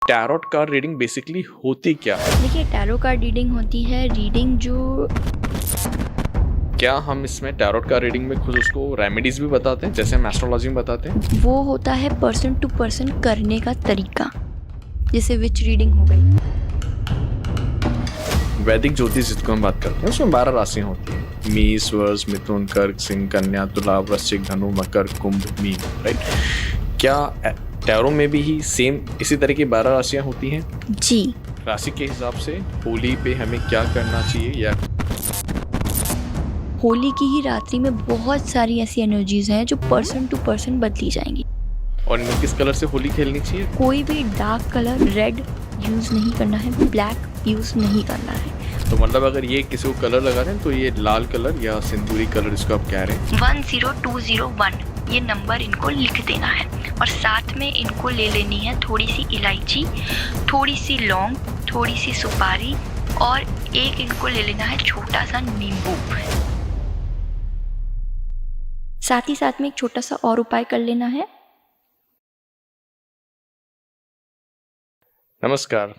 Tarot card reading basically होती क्या है? देखिए, टैरो कार्ड रीडिंग होती है रीडिंग जो क्या हम इसमें टैरोट कार्ड रीडिंग में खुद उसको रेमेडीज भी बताते हैं जैसे हम एस्ट्रोलॉजी में बताते हैं? वो होता है पर्सन टू पर्सन करने का तरीका, जैसे विच रीडिंग हो गई। वैदिक ज्योतिष जिसको हम बात करते हैं उसमें 12 राशियां होती हैं। मेष, वृष, मिथुन, कर्क, सिंह, कन्या, तुला, वृश्चिक, धनु, मकर, कुंभ, मीन, राइट? क्या टैरो में भी ही सेम इसी तरह की 12 राशियां होती हैं? जी, राशि के हिसाब से होली पे हमें क्या करना चाहिए या होली की ही रात्रि में बहुत सारी ऐसी एनर्जीज हैं जो पर्सन टू पर्सन बदली जाएंगी। और इनमें किस कलर से होली खेलनी चाहिए? कोई भी डार्क कलर रेड यूज़ नहीं करना है, ब्लैक यूज़ नहीं करना है। तो मतलब अगर ये किसी को कलर लगा रहे हैं तो ये लाल कलर या सिंदूरी कलर जिसको आप कह रहे हैं 10201 ये नंबर इनको लिख देना है और साथ में इनको ले लेनी है थोड़ी सी इलायची, थोड़ी सी लौंग, थोड़ी सी सुपारी और एक इनको ले लेना है छोटा सा नींबू। साथ ही साथ में एक छोटा सा और उपाय कर लेना है। नमस्कार।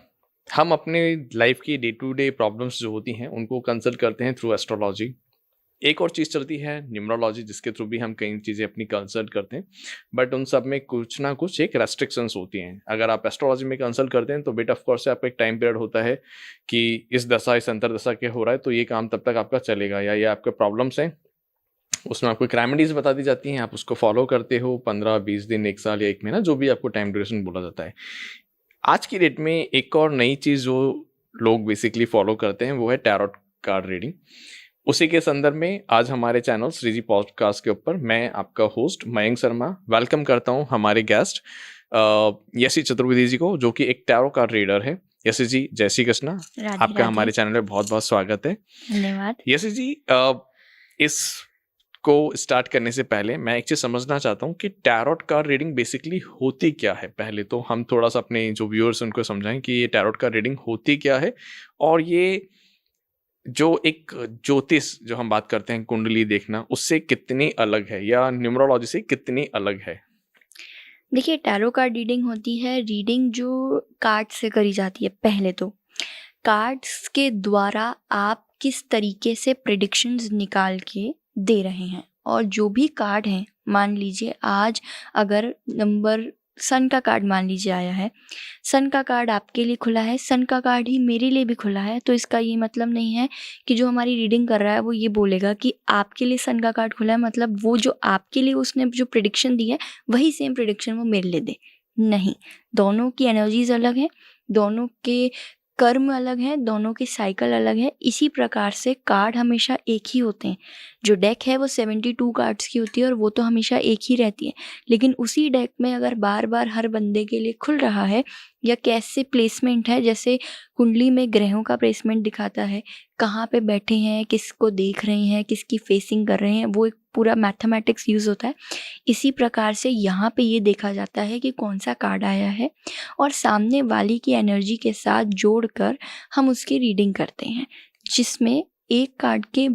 हम अपने लाइफ की डे टू डे प्रॉब्लम्स जो होती हैं उनको कंसल्ट करते हैं थ्रू एस्ट्रोलॉजी। एक और चीज़ चलती है न्यूमरोलॉजी जिसके थ्रू भी हम कई चीज़ें अपनी कंसल्ट करते हैं, बट उन सब में कुछ ना कुछ एक रेस्ट्रिक्शंस होती हैं। अगर आप एस्ट्रोलॉजी में कंसल्ट करते हैं तो बेट ऑफ कोर्स आपका एक टाइम पीरियड होता है कि इस दशा इस अंतर दशा के हो रहा है तो ये काम तब तक आपका चलेगा, या ये आपके प्रॉब्लम्स हैं उसमें आपको एक रेमेडीज बता दी जाती हैं, आप उसको फॉलो करते हो 15-20 दिन, 1 साल या 1 महीना, जो भी आपको टाइम ड्यूरेशन बोला जाता है। आज की डेट में एक और नई चीज़ जो लोग बेसिकली फॉलो करते हैं वो है टैरोट कार्ड रीडिंग। उसी के संदर्भ में आज हमारे चैनल श्रीजी पॉडकास्ट के ऊपर मैं आपका होस्ट मयंक शर्मा वेलकम करता हूं हमारे गेस्ट यशी चतुर्वेदी जी को, जो कि एक टैरो कार्ड रीडर है। यशी जी, जय श्री कृष्णा। राधे आपका राधे। हमारे चैनल में बहुत बहुत स्वागत है। धन्यवाद। यशी जी, इस को स्टार्ट करने से पहले मैं एक चीज़ समझना चाहता हूँ कि टैरोट कार्ड रीडिंग बेसिकली होती क्या है। पहले तो हम थोड़ा सा अपने जो व्यूअर्स उनको समझाएं कि ये टैरोट कार्ड रीडिंग होती क्या है, और ये जो एक ज्योतिष जो हम बात करते हैं कुंडली देखना, उससे कितनी अलग है या न्यूमरोलॉजी से कितनी अलग है? देखिए, टैरो कार्ड रीडिंग होती है रीडिंग जो कार्ड से करी जाती है। पहले तो कार्ड्स के द्वारा आप किस तरीके से प्रेडिक्शंस निकाल के दे रहे हैं, और जो भी कार्ड हैं, मान लीजिए आज अगर नंबर सन का कार्ड मान लीजिए आया है, सन का कार्ड आपके लिए खुला है, सन का कार्ड ही मेरे लिए भी खुला है, तो इसका ये मतलब नहीं है कि जो हमारी रीडिंग कर रहा है वो ये बोलेगा कि आपके लिए सन का कार्ड खुला है मतलब वो जो आपके लिए उसने जो प्रिडिक्शन दी है वही सेम प्रिडिक्शन वो मेरे लिए दे। नहीं, दोनों की एनर्जीज अलग हैं, दोनों के कर्म अलग हैं, दोनों की साइकिल अलग है। इसी प्रकार से कार्ड हमेशा एक ही होते हैं। जो डेक है वो 72 कार्ड्स की होती है और वो तो हमेशा एक ही रहती है, लेकिन उसी डेक में अगर बार बार हर बंदे के लिए खुल रहा है या कैसे प्लेसमेंट है, जैसे कुंडली में ग्रहों का प्लेसमेंट दिखाता है, कहाँ पे बैठे हैं, किसको देख रहे हैं, किसकी फेसिंग कर रहे हैं, वो एक पूरा मैथमेटिक्स यूज़ होता है। इसी प्रकार से यहाँ पे ये देखा जाता है कि कौन सा कार्ड आया है और सामने वाली की एनर्जी के साथ जोड़कर हम उसकी रीडिंग करते हैं, जिसमें एक कार्ड के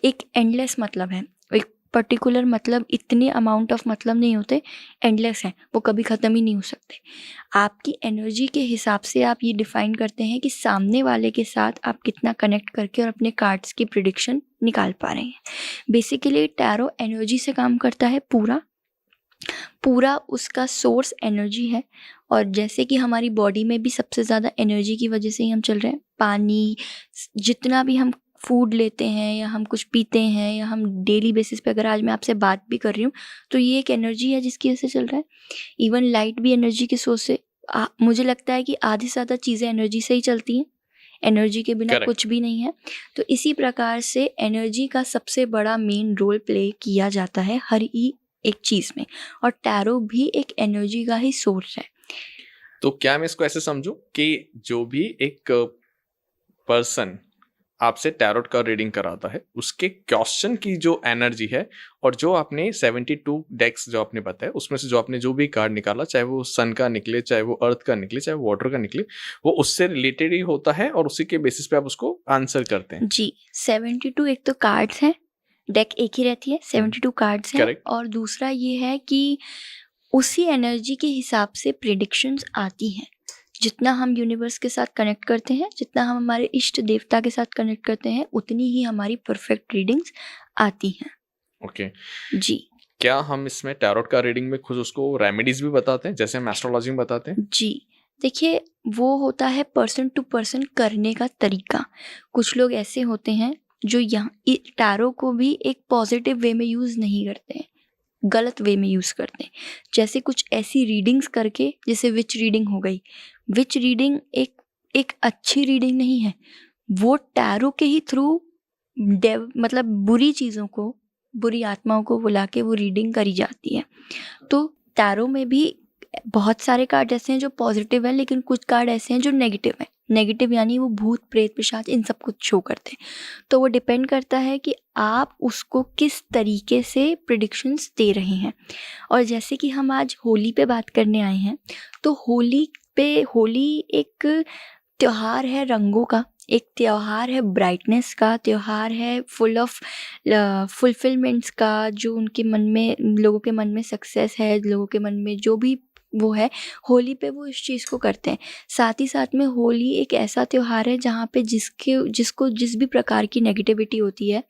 एक एंडलेस मतलब है। एक पर्टिकुलर मतलब, इतने अमाउंट ऑफ मतलब नहीं होते, एंडलेस हैं, वो कभी ख़त्म ही नहीं हो सकते। आपकी एनर्जी के हिसाब से आप ये डिफाइन करते हैं कि सामने वाले के साथ आप कितना कनेक्ट करके और अपने कार्ड्स की प्रिडिक्शन निकाल पा रहे हैं। बेसिकली टैरो एनर्जी से काम करता है, पूरा उसका सोर्स एनर्जी है। और जैसे कि हमारी बॉडी में भी सबसे ज़्यादा एनर्जी की वजह से ही हम चल रहे हैं, पानी, जितना भी हम फूड लेते हैं या हम कुछ पीते हैं या हम डेली बेसिस पे, अगर आज मैं आपसे बात भी कर रही हूँ तो ये एक एनर्जी है जिसकी वजह से चल रहा है। इवन लाइट भी एनर्जी के सोर्स से। मुझे लगता है कि आधी से ज़्यादा चीज़ें एनर्जी से ही चलती हैं, एनर्जी के बिना Correct. कुछ भी नहीं है। तो इसी प्रकार से एनर्जी का सबसे बड़ा मेन रोल प्ले किया जाता है हर ही एक चीज़ में, और टैरो भी एक एनर्जी का ही सोर्स है। तो क्या मैं इसको ऐसे समझूं कि जो भी एक पर्सन आपसे टैरोट का रीडिंग कराता है उसके क्वेश्चन की जो एनर्जी है, और जो आपने 72 डेक्स जो आपने बताया उसमें से जो आपने जो भी कार्ड निकाला, चाहे वो सन का निकले, चाहे वो अर्थ का निकले, चाहे वो वाटर का निकले, वो उससे रिलेटेड ही होता है और उसी के बेसिस पे आप उसको आंसर करते हैं। जी, 72 एक तो कार्ड्स हैं, डेक एक ही रहती है, 72 कार्ड्स हैं। Correct. और दूसरा ये है कि उसी एनर्जी के हिसाब से प्रिडिक्शंस आती हैं। जितना हम यूनिवर्स के साथ कनेक्ट करते हैं, जितना हम हमारे इष्ट देवता के साथ कनेक्ट करते हैं, उतनी ही हमारी परफेक्ट रीडिंग्स आती हैं। ओके। जी क्या हम इसमें टैरोट का रीडिंग में खुद उसको रेमेडीज भी बताते हैं जैसे हम एस्ट्रोलॉजी में बताते हैं? जी देखिए, वो होता है पर्सन टू पर्सन करने का तरीका। कुछ लोग ऐसे होते हैं जो यहाँ टैरो को भी एक पॉजिटिव वे में यूज़ नहीं करते हैं, गलत वे में यूज़ करते हैं। जैसे कुछ ऐसी रीडिंग्स करके, जैसे विच रीडिंग हो गई। विच रीडिंग एक अच्छी रीडिंग नहीं है, वो टैरो के ही थ्रू मतलब बुरी चीज़ों को, बुरी आत्माओं को बुला के वो रीडिंग करी जाती है। तो टैरो में भी बहुत सारे कार्ड ऐसे हैं जो पॉजिटिव हैं, लेकिन कुछ कार्ड ऐसे हैं जो नेगेटिव हैं। नेगेटिव यानी वो भूत प्रेत पिशाच इन सब कुछ शो करते हैं। तो वो डिपेंड करता है कि आप उसको किस तरीके से प्रिडिक्शंस दे रहे हैं। और जैसे कि हम आज होली पे बात करने आए हैं, तो होली एक त्योहार है रंगों का, एक त्योहार है ब्राइटनेस का, त्योहार है फुल ऑफ फुलफिलमेंट्स का, जो उनके मन में, लोगों के मन में सक्सेस है, लोगों के मन में जो भी वो है, होली पे वो इस चीज़ को करते हैं। साथ ही साथ में होली एक ऐसा त्योहार है जहाँ पे जिसको जिस भी प्रकार की नेगेटिविटी होती है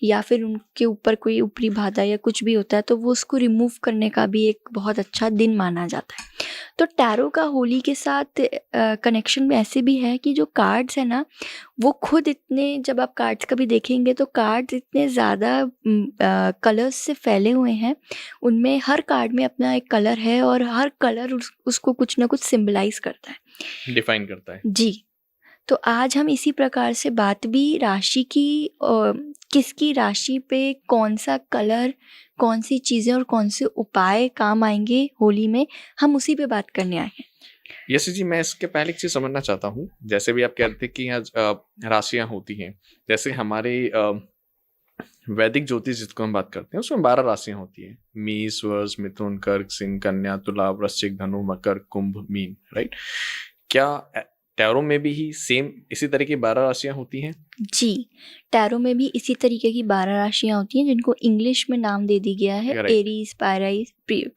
या फिर उनके ऊपर कोई ऊपरी बाधा या कुछ भी होता है, तो वो उसको रिमूव करने का भी एक बहुत अच्छा दिन माना जाता है। तो टैरो का होली के साथ कनेक्शन में ऐसे भी है कि जो कार्ड्स है ना, वो खुद इतने, जब आप कार्ड्स कभी देखेंगे तो कार्ड्स इतने ज़्यादा कलर्स से फैले हुए हैं, उनमें हर कार्ड में अपना एक कलर है और हर कलर उसको कुछ ना कुछ सिंबलाइज करता है, डिफाइन करता है। जी। तो आज हम इसी प्रकार से बात भी राशि की, किसकी राशि पे कौन सा कलर, कौन सी चीज़ें और कौन से उपाय काम आएंगे होली में, हम उसी पे बात करने आए हैं। यस जी, मैं इसके पहले एक चीज़ समझना चाहता हूँ। जैसे भी आप कह रहे थे कि आज राशियाँ होती हैं, जैसे हमारे वैदिक ज्योतिष जिसको हम बात करते हैं उसमें 12 राशियाँ होती हैं। मेष, वृष, मिथुन, कर्क, सिंह, कन्या, तुला, वृश्चिक, धनु, मकर, कुंभ, मीन, राइट? क्या टैरो में भी ही सेम इसी तरह की 12 राशियाँ होती हैं? जी, टैरो में भी इसी तरीके की 12 राशियाँ होती हैं, जिनको इंग्लिश में नाम दे दी गया है, Correct. एरीज,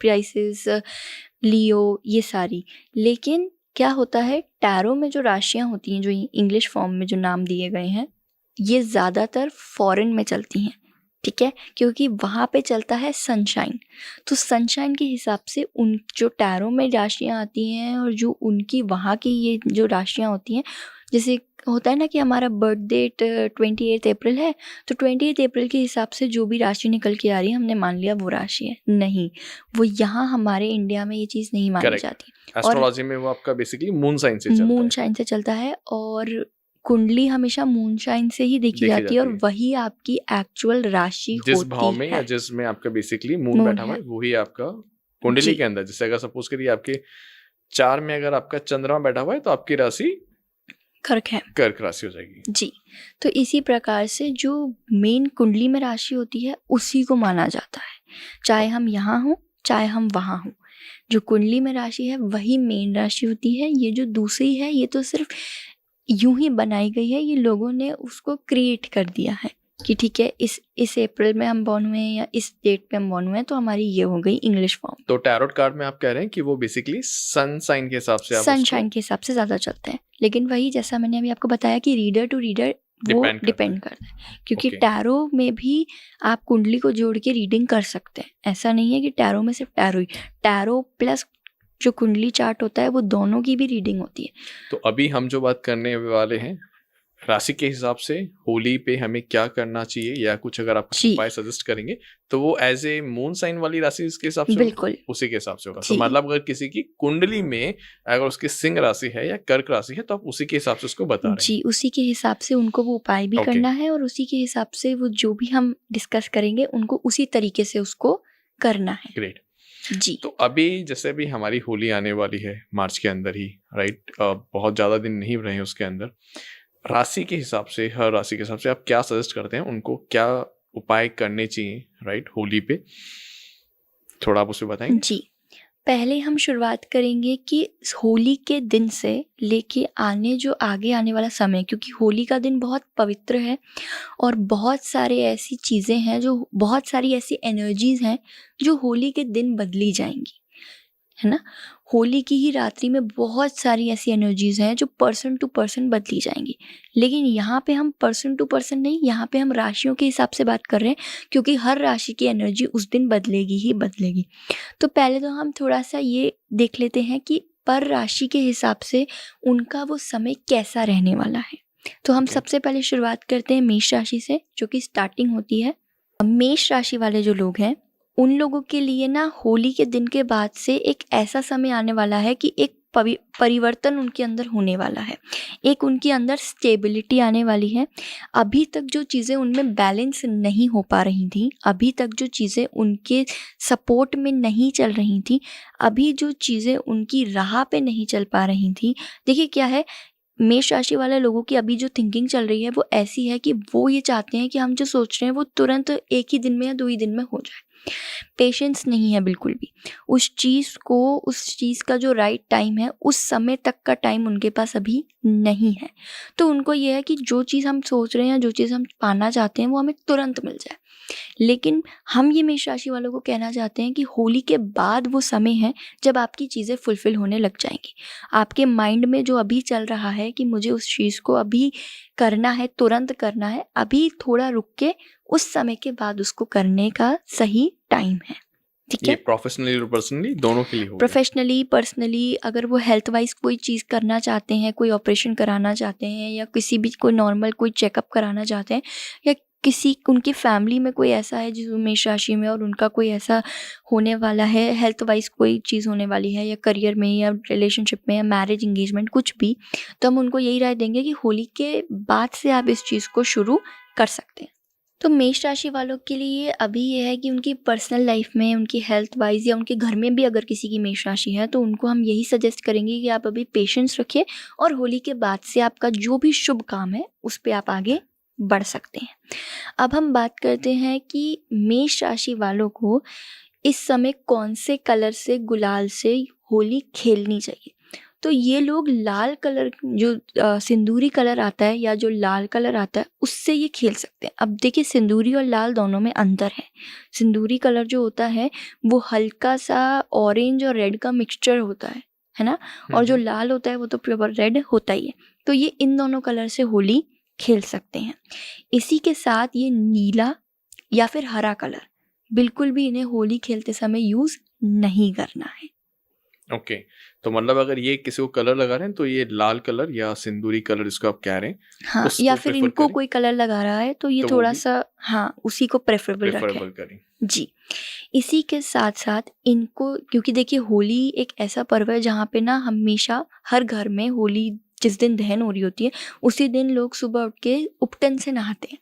पाइसेस, लियो, ये सारी। लेकिन क्या होता है, टैरो में जो राशियाँ होती हैं, जो इंग्लिश फॉर्म में जो नाम दिए गए हैं, ये ज़्यादातर फॉरेन में चलती हैं, ठीक है? क्योंकि वहाँ पे चलता है सनशाइन। तो सनशाइन के हिसाब से उन जो टैरो में राशियाँ आती हैं और जो उनकी वहाँ की ये जो राशियाँ होती हैं, जैसे होता है ना कि हमारा बर्थ डेट 28 अप्रैल है, तो 28 अप्रैल के हिसाब से जो भी राशि निकल के आ रही है, हमने मान लिया वो राशि है। नहीं, वो यहाँ हमारे इंडिया में ये चीज़ नहीं मानी Correct. जाती। एस्ट्रोलॉजी में वो आपका बेसिकली मून साइन से चलता मून है। शाइन से चलता है, और कुंडली हमेशा मून शाइन से ही देखी देखी जाती है, और जाती है। वही आपकी एक्चुअल राशि जिस होती भाव में या है। जिसमें आपका बेसिकली मून मून बैठा हुआ है। है वही आपका कुंडली जी। के अंदर। जैसे अगर सपोज करिए आपके 4 में अगर आपका चंद्रमा बैठा हुआ है तो आपकी राशि कर्क है। कर्क राशि हो जाएगी। जी, तो इसी प्रकार से जो मेन कुंडली में राशि होती है, उसी को माना जाता है, चाहे हम यहाँ हों, चाहे हम वहाँ हों। जो कुंडली में राशि है वही मेन राशि होती है। ये जो दूसरी है, ये तो सिर्फ यूं ही बनाई गई है, ये लोगों ने उसको क्रिएट कर दिया है कि ठीक है, इस अप्रैल में हम बॉर्न हुए हैं या इस डेट पे हम बॉर्न हुए हैं, तो हमारी ये हो गई इंग्लिश फॉर्म। तो टैरोट कार्ड में आप कह रहे हैं कि वो बेसिकली सन साइन के हिसाब से आप सनशाइन के हिसाब से ज़्यादा चलते हैं, लेकिन वही जैसा मैंने अभी आपको बताया कि रीडर टू रीडर वो Depend करता डिपेंड करता है, क्योंकि Okay. टैरो में भी आप कुंडली को जोड़ के रीडिंग कर सकते हैं। ऐसा नहीं है कि टैरो में सिर्फ टैरो ही, टैरो प्लस जो कुंडली चार्ट होता है, वो दोनों की भी रीडिंग होती है। तो अभी हम जो बात करने वाले हैं राशि के हिसाब से होली पे हमें क्या करना चाहिए, या कुछ अगर आप जी। उपाय सजेस्ट करेंगे तो वो एज ए मून साइन वाली राशि इसके हिसाब से होगा? बिल्कुल। उसी के हिसाब से होगा। तो जी। मतलब अगर किसी की कुंडली में अगर उसकी सिंह राशि है या कर्क राशि है तो आप उसी के हिसाब से उसको बता रहे हैं। जी, उसी के हिसाब से उनको वो उपाय भी Okay. करना है, और उसी के हिसाब से वो जो भी हम डिस्कस करेंगे उनको उसी तरीके से उसको करना है। ग्रेट। जी। तो अभी जैसे भी हमारी होली आने वाली है मार्च के अंदर ही, राइट? बहुत ज़्यादा दिन नहीं रहे उसके अंदर। राशि के हिसाब से, हर राशि के हिसाब से आप क्या सजेस्ट करते हैं, उनको क्या उपाय करने चाहिए, राइट, होली पे? थोड़ा आप उसे बताएंगे? जी, पहले हम शुरुआत करेंगे कि होली के दिन से लेके जो आगे आने वाला समय, क्योंकि होली का दिन बहुत पवित्र है और बहुत सारे ऐसी चीज़ें हैं, जो बहुत सारी ऐसी एनर्जीज़ हैं जो होली के दिन बदली जाएंगी। है ना? होली की ही रात्रि में बहुत सारी ऐसी एनर्जीज़ हैं जो पर्सन टू पर्सन बदली जाएँगी। लेकिन यहाँ पे हम पर्सन टू पर्सन नहीं, यहाँ पे हम राशियों के हिसाब से बात कर रहे हैं, क्योंकि हर राशि की एनर्जी उस दिन बदलेगी ही बदलेगी। तो पहले तो हम थोड़ा-सा ये देख लेते हैं कि पर राशि के हिसाब से उनका वो समय कैसा रहने वाला है। तो हम ओके। सबसे पहले शुरुआत करते हैं मेष राशि से, जो कि स्टार्टिंग होती है। मेष राशि वाले जो लोग हैं, उन लोगों के लिए ना होली के दिन के बाद से एक ऐसा समय आने वाला है कि एक परिवर्तन उनके अंदर होने वाला है। एक उनके अंदर स्टेबिलिटी आने वाली है। अभी तक जो चीज़ें उनमें बैलेंस नहीं हो पा रही थी, अभी तक जो चीज़ें उनके सपोर्ट में नहीं चल रही थी, अभी जो चीज़ें उनकी राह पे नहीं चल पा रही थी, देखिए क्या है, मेष राशि वाले लोगों की अभी जो थिंकिंग चल रही है वो ऐसी है कि वो ये चाहते हैं कि हम जो सोच रहे हैं वो तुरंत 1 ही दिन में या 2 ही दिन में हो जाए। पेशेंस नहीं है बिल्कुल भी। उस चीज़ का जो राइट टाइम है, उस समय तक का टाइम उनके पास अभी नहीं है। तो उनको ये है कि जो चीज़ हम सोच रहे हैं, जो चीज़ हम पाना चाहते हैं वो हमें तुरंत मिल जाए। लेकिन हम ये मेष राशि वालों को कहना चाहते हैं कि होली के बाद वो समय है जब आपकी चीज़ें फुलफ़िल होने लग जाएँगी। आपके माइंड में जो अभी चल रहा है कि मुझे उस चीज़ को अभी करना है, तुरंत करना है, अभी थोड़ा रुक के उस समय के बाद उसको करने का सही टाइम है। ठीक ये है? प्रोफेशनली और पर्सनली दोनों के लिए हो गया। प्रोफेशनली, पर्सनली अगर वो हेल्थ वाइज कोई चीज़ करना चाहते हैं, कोई ऑपरेशन कराना चाहते हैं, या किसी भी कोई नॉर्मल कोई चेकअप कराना चाहते हैं, या किसी उनकी फैमिली में कोई ऐसा है जिस मेष राशि में और उनका कोई ऐसा होने वाला है, हेल्थ वाइज कोई चीज़ होने वाली है, या करियर में या रिलेशनशिप में या मैरिज इंगेजमेंट कुछ भी, तो हम उनको यही राय देंगे कि होली के बाद से आप इस चीज़ को शुरू कर सकते हैं। तो मेष राशि वालों के लिए अभी ये है कि उनकी पर्सनल लाइफ में, उनकी हेल्थ वाइज, या उनके घर में भी अगर किसी की मेष राशि है, तो उनको हम यही सजेस्ट करेंगे कि आप अभी पेशेंस रखिए और होली के बाद से आपका जो भी शुभ काम है उस पे आप आगे बढ़ सकते हैं। अब हम बात करते हैं कि मेष राशि वालों को इस समय कौन से कलर से, गुलाल से होली खेलनी चाहिए। तो ये लोग लाल कलर, जो सिंदूरी कलर आता है या जो लाल कलर आता है, उससे ये खेल सकते हैं। अब देखिए, सिंदूरी और लाल दोनों में अंतर है। सिंदूरी कलर जो होता है वो हल्का सा ऑरेंज और रेड का मिक्सचर होता है ना? और जो लाल होता है वो तो प्योर रेड होता ही है। तो ये इन दोनों कलर से होली खेल सकते हैं। इसी के साथ ये नीला या फिर हरा कलर बिल्कुल भी इन्हें होली खेलते समय यूज़ नहीं करना है। ओके। तो मतलब अगर ये किसी को कलर लगा रहे हैं तो ये लाल कलर या सिंदूरी कलर जिसको आप कह रहे हैं हाँ, उसको या फिर प्रेफर इनको करें, कोई कलर लगा रहा है तो ये तो वो भी थोड़ा-सा, हाँ, उसी को प्रेफ़रेबल रखें। प्रेफरेबल करें। जी। इसी के साथ-साथ इनको, क्योंकि देखिए होली एक ऐसा पर्व है जहाँ पे ना हमेशा हर घर में होली जिस दिन दहन हो रही होती है, उसी दिन लोग सुबह उठ के उपटन से नहाते हैं।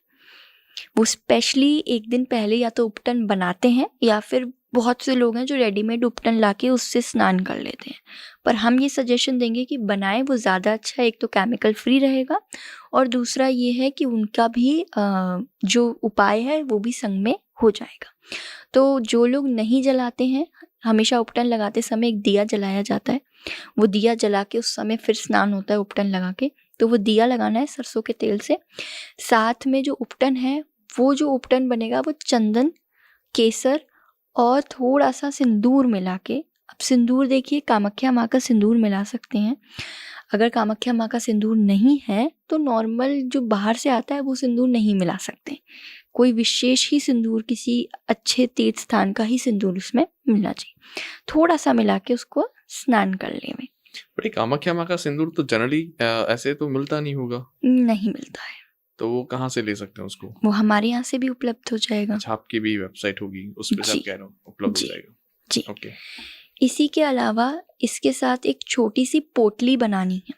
वो स्पेशली एक दिन पहले या तो उपटन बनाते हैं, या फिर बहुत से लोग हैं जो रेडीमेड उपटन लाके उससे स्नान कर लेते हैं। पर हम ये सजेशन देंगे कि बनाएं वो ज़्यादा अच्छा है। एक तो केमिकल फ्री रहेगा, और दूसरा ये है कि उनका भी जो उपाय है वो भी संग में हो जाएगा। तो जो लोग नहीं जलाते हैं, हमेशा उपटन लगाते समय एक दिया जलाया जाता है। वो दिया जला के उस समय फिर स्नान होता है उपटन लगा के। तो वो दिया लगाना है सरसों के तेल से। साथ में जो उपटन है, वो जो उपटन बनेगा वो चंदन, केसर और थोड़ा-सा सिंदूर मिला के, अब सिंदूर देखिए कामाख्या माँ का सिंदूर मिला सकते हैं। अगर कामाख्या माँ का सिंदूर नहीं है तो नॉर्मल जो बाहर से आता है वो सिंदूर नहीं मिला सकते। कोई विशेष ही सिंदूर, किसी अच्छे तीर्थ स्थान का ही सिंदूर उसमें मिलना चाहिए। थोड़ा-सा मिला के उसको स्नान कर लें। बट ये कामाख्या माँ का सिंदूर तो जनरली ऐसे तो मिलता नहीं होगा, नहीं मिलता है। तो वो कहाँ से ले सकते हैं उसको? वो हमारे यहाँ से भी उपलब्ध हो जाएगा। अच्छा, आपकी भी वेबसाइट होगी उस पे से आप जी, कह रहे हो उपलब्ध हो जी, जाएगा। जी। ओके। इसी के अलावा इसके साथ एक छोटी-सी पोटली बनानी है।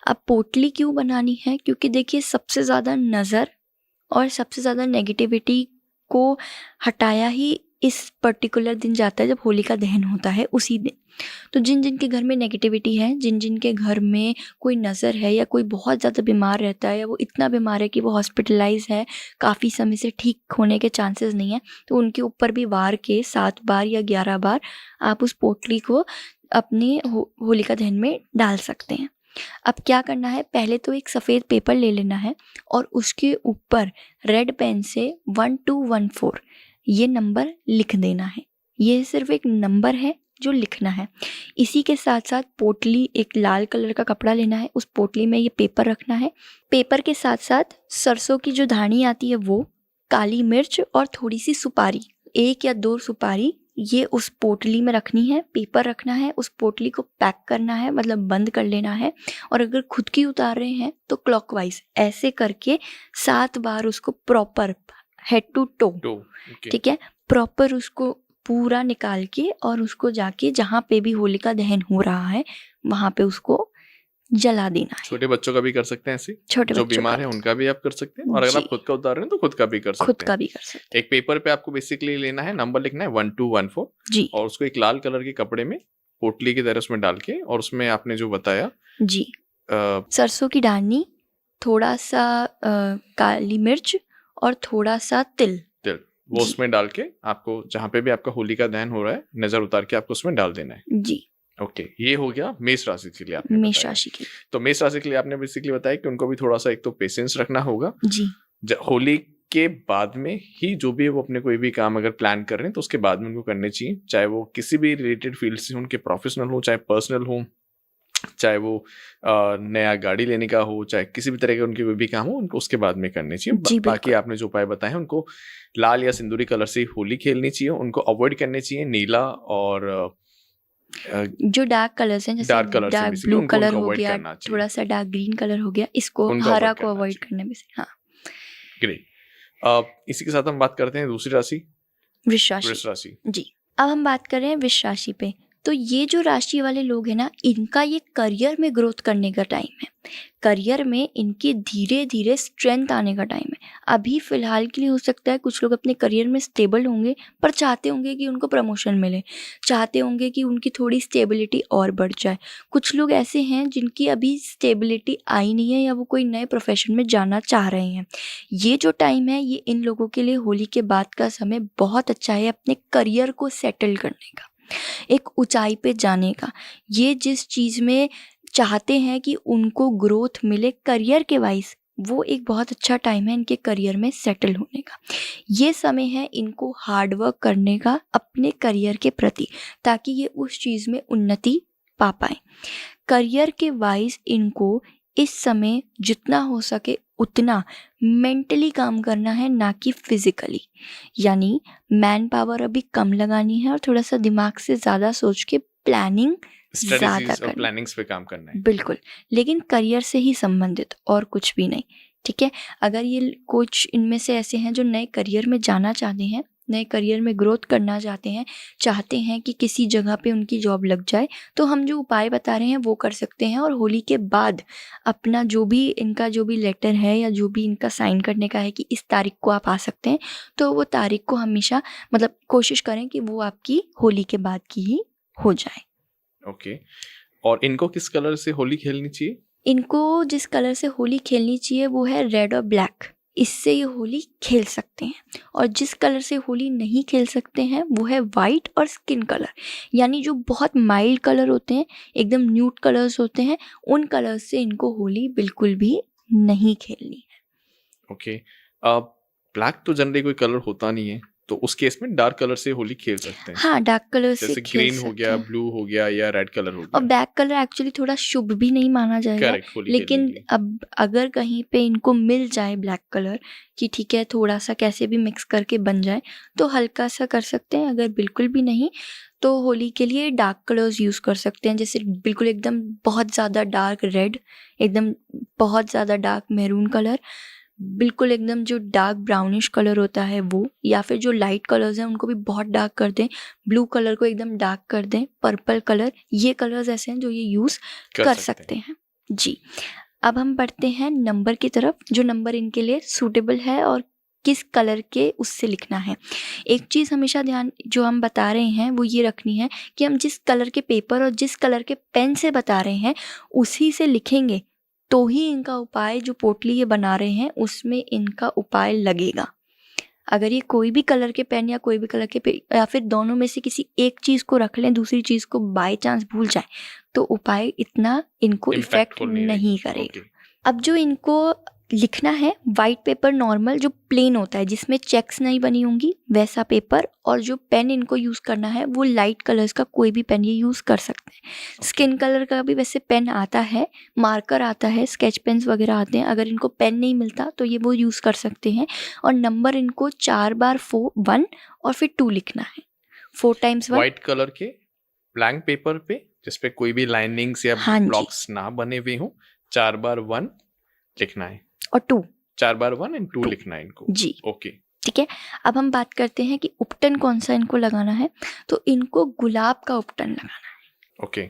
अब पोटली क्यों बनानी है? क्योंकि देखिए सबसे ज़्यादा नज़र और सबसे ज़्यादा नेगेटिविटी को हटाया ही इस पर्टिकुलर दिन जाता है जब होलिका दहन होता है, उसी दिन। तो जिन-जिन के घर में नेगेटिविटी है, जिन-जिन के घर में कोई नज़र है, या कोई बहुत ज़्यादा बीमार रहता है, या वो इतना बीमार है कि वो हॉस्पिटलाइज़ है, काफ़ी समय से ठीक होने के चांसेस नहीं है, तो उनके ऊपर भी वार के 7 बार या 11 बार आप उस पोटली को अपने होलिका दहन में डाल सकते हैं। अब क्या करना है, पहले तो एक सफ़ेद पेपर ले लेना है और उसके ऊपर रेड पेन से 1214 ये नंबर लिख देना है। ये सिर्फ एक नंबर है, जो लिखना है। इसी के साथ साथ पोटली, एक लाल कलर का कपड़ा लेना है, उस पोटली में ये पेपर रखना है। पेपर के साथ साथ सरसों की जो धानी आती है वो, काली मिर्च और थोड़ी सी सुपारी, 1 या 2 सुपारी, ये उस पोटली में रखनी है। पेपर रखना है, उस पोटली को पैक करना है, मतलब बंद कर लेना है। और अगर खुद की उतार रहे हैं तो क्लॉकवाइज ऐसे करके 7 बार उसको प्रॉपर हेड टू टो, ठीक है, प्रॉपर उसको पूरा निकाल के और उसको जाके जहाँ पे भी होलिका दहन हो रहा है वहाँ पे उसको जला देना है। छोटे बच्चों का भी कर सकते हैं ऐसे, छोटे जो बच्चों बीमार का है उनका भी आप कर सकते हैं, और अगर जी। आप खुद का उतार रहे हैं तो खुद का भी कर सकते खुद हैं। का भी कर सकते एक पेपर पे आपको बेसिकली लेना है, नंबर लिखना है 1214 जी और उसको एक लाल कलर के कपड़े में पोटली की तरह उसमें डाल के, और उसमें आपने जो बताया जी, सरसों की डालनी, थोड़ा सा काली मिर्च और थोड़ा सा तिल वो उसमें डाल के आपको जहाँ पे भी आपका होली का दहन हो रहा है नजर उतार के आपको उसमें डाल देना है जी। ओके, ये हो गया मेष राशि के लिए आपने मेष बताया। राशि की तो मेष राशि के लिए आपने बेसिकली बताया कि उनको भी थोड़ा सा एक तो पेशेंस रखना होगा। जी होली के बाद में ही जो भी वो अपने कोई भी काम अगर प्लान कर रहे हैं तो उसके बाद में उनको करने चाहिए, चाहे वो किसी भी रिलेटेड फील्ड से उनके प्रोफेशनल हो, चाहे पर्सनल हो, चाहे वो नया गाड़ी लेने का हो, चाहे किसी भी तरह के उनके कोई भी काम हो, उनको उसके बाद में करने चाहिए। जी बाकी आपने जो उपाय बताए हैं, उनको लाल या सिंदूरी कलर से होली खेलनी चाहिए, उनको अवॉइड करने चाहिए नीला और जो डार्क कलर्स हैं, जैसे डार्क कलर से डार्क basically ब्लू उनको कलर हो avoid गया, करना चाहिए। थोड़ा सा डार्क ग्रीन कलर हो गया, इसको उनको हरा avoid को करना अवॉइड चाहिए। करने में से। हाँ, ग्रेट। इसी के साथ हम बात करते हैं दूसरी राशि, वृष राशि। वृष राशि। जी, अब हम बात कर रहे हैं वृष राशि पे। तो ये जो राशि वाले लोग हैं ना, इनका ये करियर में ग्रोथ करने का टाइम है। करियर में इनकी धीरे धीरे स्ट्रेंथ आने का टाइम है। अभी फिलहाल के लिए हो सकता है कुछ लोग अपने करियर में स्टेबल होंगे, पर चाहते होंगे कि उनको प्रमोशन मिले, चाहते होंगे कि उनकी थोड़ी स्टेबिलिटी और बढ़ जाए। कुछ लोग ऐसे हैं जिनकी अभी स्टेबिलिटी आई नहीं है, या वो कोई नए प्रोफेशन में जाना चाह रहे हैं। ये जो टाइम है, ये इन लोगों के लिए होली के बाद का समय बहुत अच्छा है अपने करियर को सेटल करने का, एक ऊंचाई पे जाने का। ये जिस चीज़ में चाहते हैं कि उनको ग्रोथ मिले करियर के वाइज, वो एक बहुत अच्छा टाइम है इनके करियर में सेटल होने का। ये समय है इनको हार्डवर्क करने का अपने करियर के प्रति, ताकि ये उस चीज़ में उन्नति पा पाए। करियर के वाइज इनको इस समय जितना हो सके उतना मेंटली काम करना है, ना कि फिजिकली। यानी मैन पावर अभी कम लगानी है और थोड़ा सा दिमाग से ज़्यादा सोच के प्लानिंग ज़्यादा स्ट्रेटजीज और करनी। प्लानिंग्स पे काम करना है। बिल्कुल, लेकिन करियर से ही संबंधित और कुछ भी नहीं, ठीक है। अगर ये कुछ इनमें से ऐसे हैं जो नए करियर में जाना चाहते हैं, नए करियर में ग्रोथ करना चाहते हैं कि किसी जगह पे उनकी जॉब लग जाए, तो हम जो उपाय बता रहे हैं वो कर सकते हैं। और होली के बाद अपना जो भी इनका जो भी लेटर है या जो भी इनका साइन करने का है कि इस तारीख को आप आ सकते हैं, तो वो तारीख को हमेशा मतलब कोशिश करें कि वो आपकी होली के बाद की ही हो जाए। ओके, और इनको किस कलर से होली खेलनी चाहिए? इनको जिस कलर से होली खेलनी चाहिए वो है रेड और ब्लैक, इससे ये होली खेल सकते हैं। और जिस कलर से होली नहीं खेल सकते हैं वो है वाइट और स्किन कलर, यानी जो बहुत माइल्ड कलर होते हैं, एकदम न्यूट कलर्स होते हैं, उन कलर्स से इनको होली बिल्कुल भी नहीं खेलनी है। ओके, ब्लैक तो जनरली कोई कलर होता नहीं है, तो उस केस में डार्क कलर से होली खेल सकते हैं। हाँ, डार्क कलर से जैसे खेल ग्रीन हो सकते गया, हैं। ब्लू हो गया, या रेड कलर हो और गया। ब्लैक कलर एक्चुअली थोड़ा शुभ भी नहीं माना जाएगा, करेक्ट, होली खेलने लेकिन के लिए। अब अगर कहीं पे इनको मिल जाए ब्लैक कलर कि ठीक है थोड़ा सा कैसे भी मिक्स करके बन जाए, तो हल्का सा कर सकते हैं। अगर बिल्कुल भी नहीं, तो होली के लिए डार्क कलर्स यूज़ कर सकते हैं, जैसे बिल्कुल एकदम बहुत ज़्यादा डार्क रेड, एकदम बहुत ज़्यादा डार्क मैरून कलर, बिल्कुल एकदम जो डार्क ब्राउनिश कलर होता है वो, या फिर जो लाइट कलर्स हैं उनको भी बहुत डार्क कर दें, ब्लू कलर को एकदम डार्क कर दें, पर्पल कलर, ये कलर्स ऐसे हैं जो ये यूज़ कर सकते हैं। जी, अब हम बढ़ते हैं नंबर की तरफ, जो नंबर इनके लिए सूटेबल है और किस कलर के उससे लिखना है। एक चीज़ हमेशा ध्यान जो हम बता रहे हैं वो ये रखनी है कि हम जिस कलर के पेपर और जिस कलर के पेन से बता रहे हैं उसी से लिखेंगे, तो ही इनका उपाय, जो पोटली ये बना रहे हैं उसमें इनका उपाय लगेगा। अगर ये कोई भी कलर के पेन या कोई भी कलर के या फिर दोनों में से किसी एक चीज़ को रख लें, दूसरी चीज़ को बाय चांस भूल जाए, तो उपाय इतना इनको इफेक्ट नहीं करेगा। अब जो इनको लिखना है वाइट पेपर नॉर्मल जो प्लेन होता है जिसमें चेक्स नहीं बनी होंगी वैसा पेपर, और जो पेन इनको यूज़ करना है वो लाइट कलर्स का कोई भी पेन ये यूज़ कर सकते हैं। स्किन कलर का भी वैसे पेन आता है, मार्कर आता है, स्केच पेन्स वगैरह आते हैं। अगर इनको पेन नहीं मिलता तो ये वो यूज़ कर सकते हैं। और नंबर इनको 4 बार 1 और फिर 2 लिखना है, 4 टाइम्स 1। व्हाइट कलर के ब्लैंक पेपर पे जिसपे कोई भी लाइनिंग्स या हाँ जी। ब्लॉक्स ना बने हुए हों, 4 बार 1 लिखना है और 2 4 बार 1 एंड 2 2 लिखना है इनको। जी, ओके, ठीक है। अब हम बात करते हैं कि उपटन कौन सा इनको लगाना है। तो इनको गुलाब का उपटन लगाना है। ओके,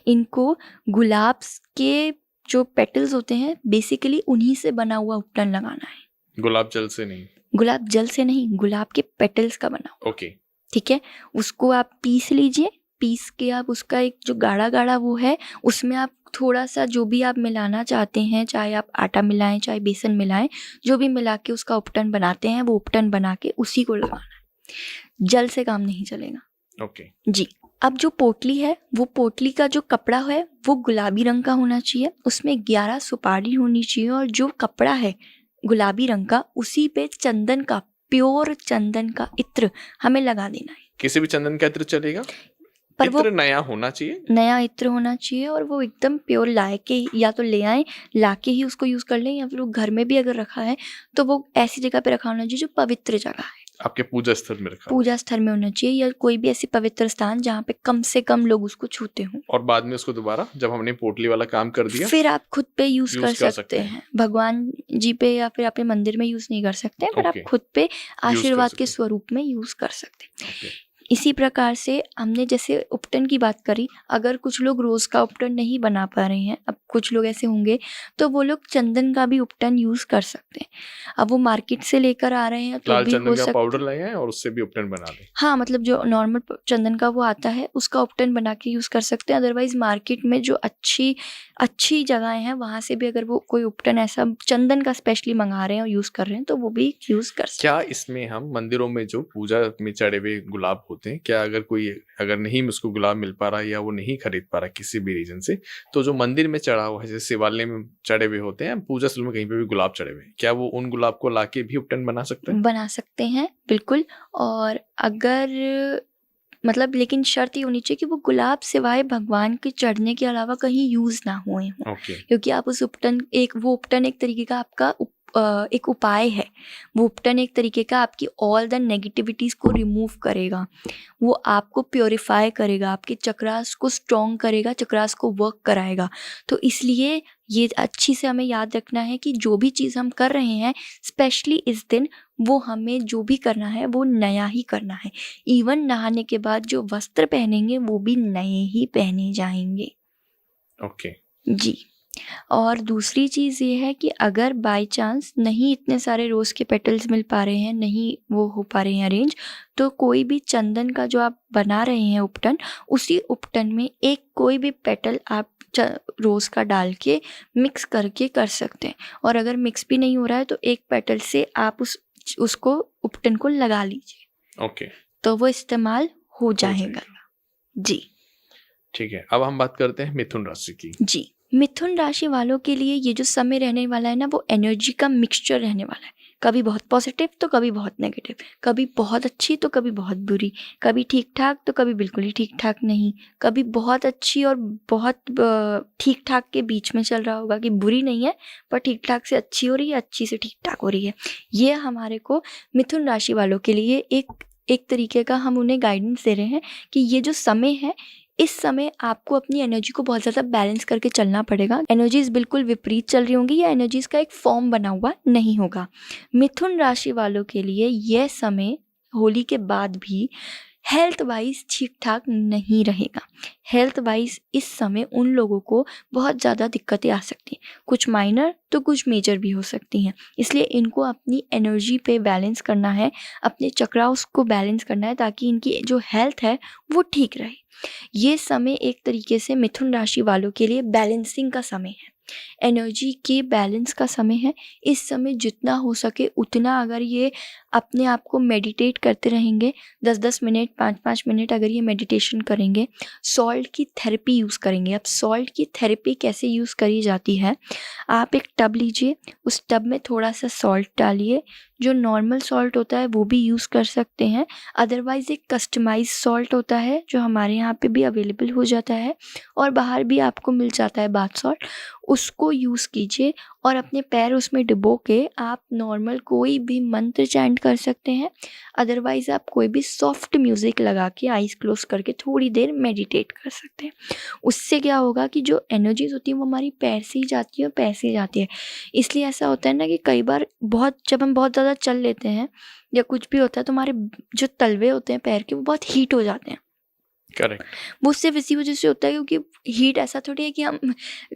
इनको गुलाब के जो पेटल्स होते हैं बेसिकली उन्हीं से बना हुआ उपटन लगाना है। गुलाब जल से नहीं। गुलाब जल से नहीं, गुलाब के पेटल्स का बना हुआ, ओके, ठीक है। उसको आप पीस लीजिए, पीस के आप उसका एक जो गाढ़ा गाढ़ा वो है उसमें आप थोड़ा सा जो भी आप मिलाना चाहते हैं, चाहे आप आटा मिलाएं चाहे बेसन मिलाएं, जो भी मिला के उसका उपटन बनाते हैं वो उपटन बना के उसी को लगाना है। जल से काम नहीं चलेगा। ओके, जी। अब जो पोटली है वो पोटली का जो कपड़ा है वो गुलाबी रंग का होना चाहिए, उसमें 11 सुपारी होनी चाहिए, और जो कपड़ा है गुलाबी रंग का उसी पे चंदन का, प्योर चंदन का इत्र हमें लगा देना है। किसी भी चंदन का इत्र चलेगा, पर वो इत्र नया होना चाहिए। नया इत्र होना चाहिए, और वो एकदम प्योर लाए के या तो ले आए, ला के ही उसको यूज़ कर लें, या फिर वो घर में भी अगर रखा है तो वो ऐसी जगह पे रखा होना चाहिए जो पवित्र जगह है, आपके पूजा स्थल में रखा हो। पूजा स्थल में होना चाहिए, या कोई भी ऐसी पवित्र स्थान जहाँ पे कम से कम लोग उसको छूते हों। और बाद में उसको दोबारा जब हमने पोटली वाला काम कर दिया फिर आप खुद पे यूज यूज कर सकते हैं। भगवान जी पे या फिर अपने मंदिर में यूज नहीं कर सकते हैं, पर आप ओके, खुद पे आशीर्वाद सकते के हैं। स्वरूप में यूज कर सकते हैं। ओके, इसी प्रकार से हमने जैसे उपटन की बात करी, अगर कुछ लोग रोज का उपटन नहीं बना पा रहे हैं, अब कुछ लोग ऐसे होंगे तो वो लोग चंदन का भी उपटन यूज कर सकते हैं। अब वो मार्केट से लेकर आ रहे हैं तो लाल भी चंदन हो का सकता पाउडर लाए हैं और उससे भी उपटन बना दें। हाँ, मतलब जो नॉर्मल चंदन का वो आता है उसका उपटन बना के यूज़ कर सकते हैं। अदरवाइज मार्केट में जो अच्छी अच्छी जगहें हैं वहाँ से भी अगर वो कोई उपटन ऐसा चंदन का स्पेशली मंगा रहे हैं और यूज़ कर रहे हैं तो वो भी यूज़ कर सकते क्या इसमें हम मंदिरों में जो पूजा में चढ़े हुए गुलाब होते हैं, क्या अगर कोई अगर नहीं उसको गुलाब मिल पा रहा है या वो नहीं खरीद पा रहा किसी भी रीजन से, तो जो मंदिर में चढ़ा हुआ है जैसे शिवालय में चढ़े हुए होते हैं, पूजा स्थल में कहीं पे भी गुलाब चढ़े हुए हैं, क्या वो उन गुलाब को लाके भी उपटन बना सकते हैं? बना सकते हैं बिल्कुल। और अगर मतलब लेकिन शर्त ये होनी चाहिए कि वो गुलाब सिवाय भगवान के चढ़ने के अलावा कहीं यूज़ ना हुए हों, ओके, क्योंकि आप उस उपटन वो उपटन एक तरीके का आपका एक उपाय है। वो उपटन एक तरीके का आपकी ऑल द नेगेटिविटीज़ को रिमूव करेगा, वो आपको प्योरीफाई करेगा, आपके चक्रास को स्ट्रॉन्ग करेगा, चक्रास को वर्क कराएगा। तो इसलिए ये अच्छी से हमें याद रखना है कि जो भी चीज़ हम कर रहे हैं स्पेशली इस दिन, वो हमें जो भी करना है वो नया ही करना है। इवन नहाने के बाद जो वस्त्र पहनेंगे वो भी नए ही पहने जाएंगे। ओके, जी। और दूसरी चीज़ ये है कि अगर बाय चांस नहीं इतने सारे रोज़ के पेटल्स मिल पा रहे हैं, नहीं वो हो पा रहे हैं अरेंज, तो कोई भी चंदन का जो आप बना रहे हैं उपटन, उसी उपटन में एक कोई भी पेटल आप रोज़ का डाल के मिक्स करके कर सकते हैं। और अगर मिक्स भी नहीं हो रहा है तो एक पेटल से आप उसको उपटन को लगा लीजिए, ओके, तो वो इस्तेमाल हो जाएगा। जी। ठीक है। अब हम बात करते हैं मिथुन राशि की। जी। मिथुन राशि वालों के लिए ये जो समय रहने वाला है ना, वो एनर्जी का मिक्सचर रहने वाला है। कभी बहुत पॉजिटिव तो कभी बहुत नेगेटिव, कभी बहुत अच्छी तो कभी बहुत बुरी, कभी ठीक ठाक तो कभी बिल्कुल ही ठीक ठाक नहीं, कभी बहुत अच्छी और बहुत ठीक ठाक के बीच में चल रहा होगा कि बुरी नहीं है पर ठीक ठाक से अच्छी हो रही है, अच्छी से ठीक ठाक हो रही है। ये हमारे को मिथुन राशि वालों के लिए एक तरीके का हम उन्हें गाइडेंस दे रहे हैं कि ये जो समय है, इस समय आपको अपनी एनर्जी को बहुत ज़्यादा बैलेंस करके चलना पड़ेगा। एनर्जीज बिल्कुल विपरीत चल रही होंगी या एनर्जीज का एक फॉर्म बना हुआ नहीं होगा। मिथुन राशि वालों के लिए यह समय होली के बाद भी हेल्थ वाइज ठीक ठाक नहीं रहेगा। हेल्थ वाइज इस समय उन लोगों को बहुत ज़्यादा दिक्कतें आ सकती हैं, कुछ माइनर तो कुछ मेजर भी हो सकती हैं। इसलिए इनको अपनी एनर्जी पे बैलेंस करना है, अपने चक्रास को बैलेंस करना है ताकि इनकी जो हेल्थ है वो ठीक रहे। ये समय एक तरीके से मिथुन राशि वालों के लिए बैलेंसिंग का समय है, एनर्जी के बैलेंस का समय है। इस समय जितना हो सके उतना अगर ये अपने आप को मेडिटेट करते रहेंगे, 10-10 मिनट 5-5 मिनट अगर ये मेडिटेशन करेंगे, सॉल्ट की थेरेपी यूज़ करेंगे। अब सॉल्ट की थेरेपी कैसे यूज़ करी जाती है, आप एक टब लीजिए, उस टब में थोड़ा सा सॉल्ट डालिए, जो नॉर्मल सॉल्ट होता है वो भी यूज़ कर सकते हैं, अदरवाइज़ एक कस्टमाइज सॉल्ट होता है जो हमारे यहाँ पे भी अवेलेबल हो जाता है और बाहर भी आपको मिल जाता है बाथ सॉल्ट, उसको यूज़ कीजिए और अपने पैर उसमें डुबो के आप नॉर्मल कोई भी मंत्र चैंट कर सकते हैं, अदरवाइज़ आप कोई भी सॉफ्ट म्यूज़िक लगा के आइज़ क्लोज करके थोड़ी देर मेडिटेट कर सकते हैं। उससे क्या होगा कि जो एनर्जीज़ होती हैं वो हमारी पैर से ही जाती है और पैर से ही जाती है। इसलिए ऐसा होता है ना कि कई बार जब हम बहुत ज़्यादा चल लेते हैं या कुछ भी होता है तो हमारे जो तलवे होते हैं पैर के वो बहुत हीट हो जाते हैं। करेक्ट। वो सिर्फ इसी वजह से होता है क्योंकि हीट ऐसा थोड़ी है कि हम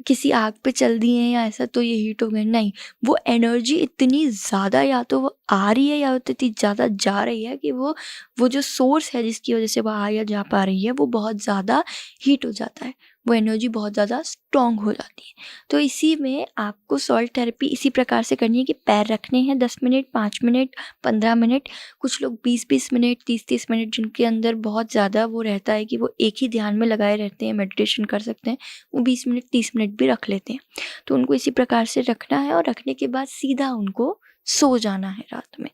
किसी आग पे चल दिए हैं या ऐसा तो ये हीट हो गए, नहीं, वो एनर्जी इतनी ज़्यादा या तो वो आ रही है या तो इतनी ज़्यादा जा रही है कि वो जो सोर्स है जिसकी वजह से वो आ या जा पा रही है वो बहुत ज़्यादा हीट हो जाता है, वो एनर्जी बहुत ज़्यादा स्ट्रॉन्ग हो जाती है। तो इसी में आपको सॉल्ट थेरेपी इसी प्रकार से करनी है कि पैर रखने हैं 10 मिनट 5 मिनट 15 मिनट, कुछ लोग 20-20 मिनट 30-30 मिनट जिनके अंदर बहुत ज़्यादा वो रहता है कि वो एक ही ध्यान में लगाए रहते हैं, मेडिटेशन कर सकते हैं, वो 20 मिनट 30 मिनट भी रख लेते हैं। तो उनको इसी प्रकार से रखना है और रखने के बाद सीधा उनको सो जाना है रात में।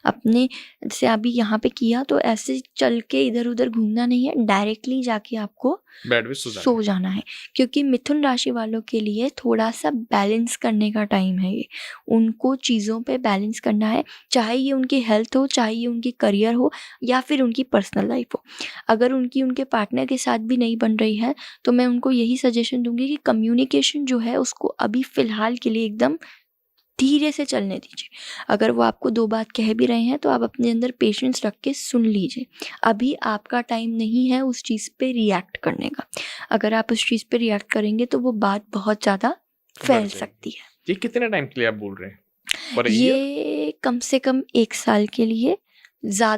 अपने जैसे अभी यहाँ पे किया तो ऐसे चल के इधर उधर घूमना नहीं है, डायरेक्टली जाके आपको बेड में सो जाना है, क्योंकि मिथुन राशि वालों के लिए थोड़ा सा बैलेंस करने का टाइम है ये, उनको चीज़ों पे बैलेंस करना है, चाहे ये उनकी हेल्थ हो, चाहे ये उनकी करियर हो या फिर उनकी पर्सनल लाइफ हो। अगर उनके पार्टनर के साथ भी नहीं बन रही है तो मैं उनको यही सजेशन दूंगी कि कम्युनिकेशन जो है उसको अभी फ़िलहाल के लिए एकदम धीरे से चलने दीजिए। अगर वो आपको 2 बात कह भी रहे हैं तो आप अपने अंदर पेशेंस रख के सुन लीजिए। अभी आपका टाइम नहीं है उस चीज़ पे रिएक्ट करने का। अगर आप उस चीज़ पे रिएक्ट करेंगे तो वो बात बहुत ज़्यादा फैल सकती है। ये कितने टाइम के लिए आप बोल रहे हैं? For a year? ये कम से कम 1 साल के लिए,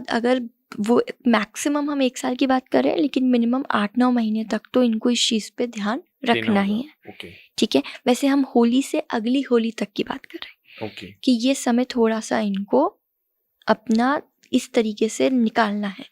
अगर वो मैक्सिमम हम 1 साल की बात कर रहे हैं, लेकिन मिनिमम 8-9 महीने तक तो इनको इस चीज़ पे ध्यान देना रखना ही होगा। है। ओके ठीक है? वैसे हम होली से अगली होली तक की बात कर रहे हैं ओके कि ये समय थोड़ा-सा इनको अपना इस तरीके से निकालना है।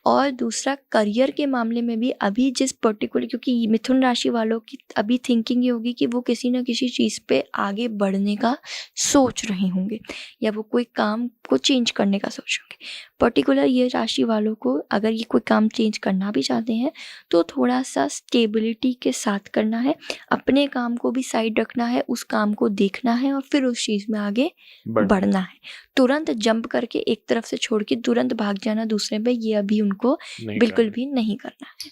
और दूसरा करियर के मामले में भी अभी जिस पर्टिकुलर, क्योंकि मिथुन राशि वालों की अभी थिंकिंग ये होगी कि वो किसी न किसी चीज़ पे आगे बढ़ने का सोच रहे होंगे या वो कोई काम को चेंज करने का सोच होंगे। पर्टिकुलर ये राशि वालों को अगर ये कोई काम चेंज करना भी चाहते हैं तो थोड़ा सा स्टेबिलिटी के साथ करना है, अपने काम को भी साइड रखना है, उस काम को देखना है और फिर उस चीज़ में आगे बढ़ना है। तुरंत जंप करके एक तरफ से छोड़ के तुरंत भाग जाना दूसरे पे, ये अभी उनको बिल्कुल भी नहीं करना है।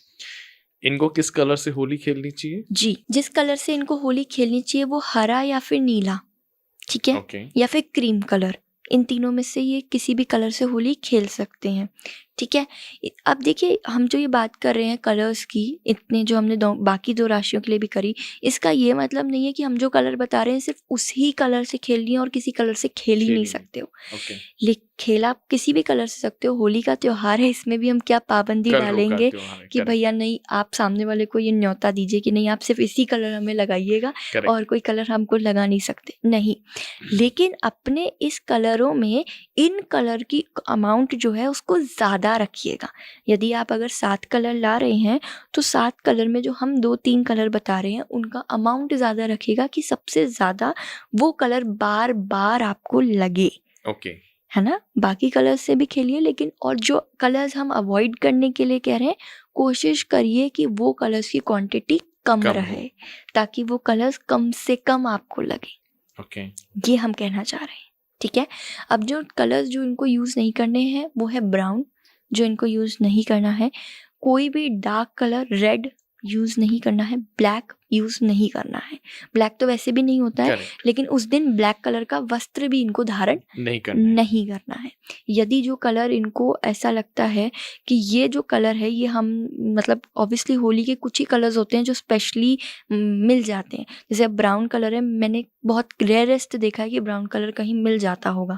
इनको किस कलर से होली खेलनी चाहिए? जी, जिस कलर से इनको होली खेलनी चाहिए वो हरा या फिर नीला, ठीक है, ओके या फिर क्रीम कलर, इन तीनों में से ये किसी भी कलर से होली खेल सकते हैं। ठीक है, अब देखिए हम जो ये बात कर रहे हैं कलर्स की, इतने जो हमने बाकी 2 राशियों के लिए भी करी, इसका ये मतलब नहीं है कि हम जो कलर बता रहे हैं सिर्फ उसी कलर से खेलनी है और किसी कलर से खेल ही नहीं सकते हो। ओके खेल आप किसी भी कलर से सकते हो, होली का त्योहार है, इसमें भी हम क्या पाबंदी कलरों का डालेंगे त्योहार है, कि correct, भैया नहीं, आप सामने वाले को ये न्योता दीजिए कि नहीं आप सिर्फ इसी कलर हमें लगाइएगा correct, और कोई कलर हमको लगा नहीं सकते, नहीं। लेकिन अपने इस कलरों में इन कलर की अमाउंट जो है उसको ज़्यादा रखिएगा। यदि आप अगर 7 कलर ला रहे हैं तो 7 कलर में जो हम 2-3 कलर बता रहे हैं उनका अमाउंट ज़्यादा रखिएगा कि सबसे ज़्यादा वो कलर बार बार आपको लगे, ओके है ना। बाकी कलर्स से भी खेलिए, लेकिन और जो कलर्स हम अवॉइड करने के लिए कह रहे हैं, कोशिश करिए कि वो कलर्स की क्वांटिटी कम कम हो। रहे ताकि वो कलर्स कम से कम आपको लगे, ओके ये हम कहना चाह रहे हैं। ठीक है, अब जो कलर्स जो इनको यूज़ नहीं करने हैं वो है ब्राउन, जो इनको यूज़ नहीं करना है। कोई भी डार्क कलर रेड यूज़ नहीं करना है, ब्लैक यूज़ नहीं करना है। ब्लैक तो वैसे भी नहीं होता है, करेक्ट, लेकिन उस दिन ब्लैक कलर का वस्त्र भी इनको धारण नहीं करना है। नहीं करना है। यदि जो कलर इनको ऐसा लगता है कि ये जो कलर है ये हम मतलब ऑब्वियसली होली के कुछ ही कलर्स होते हैं जो स्पेशली मिल जाते हैं। जैसे अब ब्राउन कलर है, मैंने बहुत रेयरेस्ट देखा है कि ब्राउन कलर कहीं मिल जाता होगा।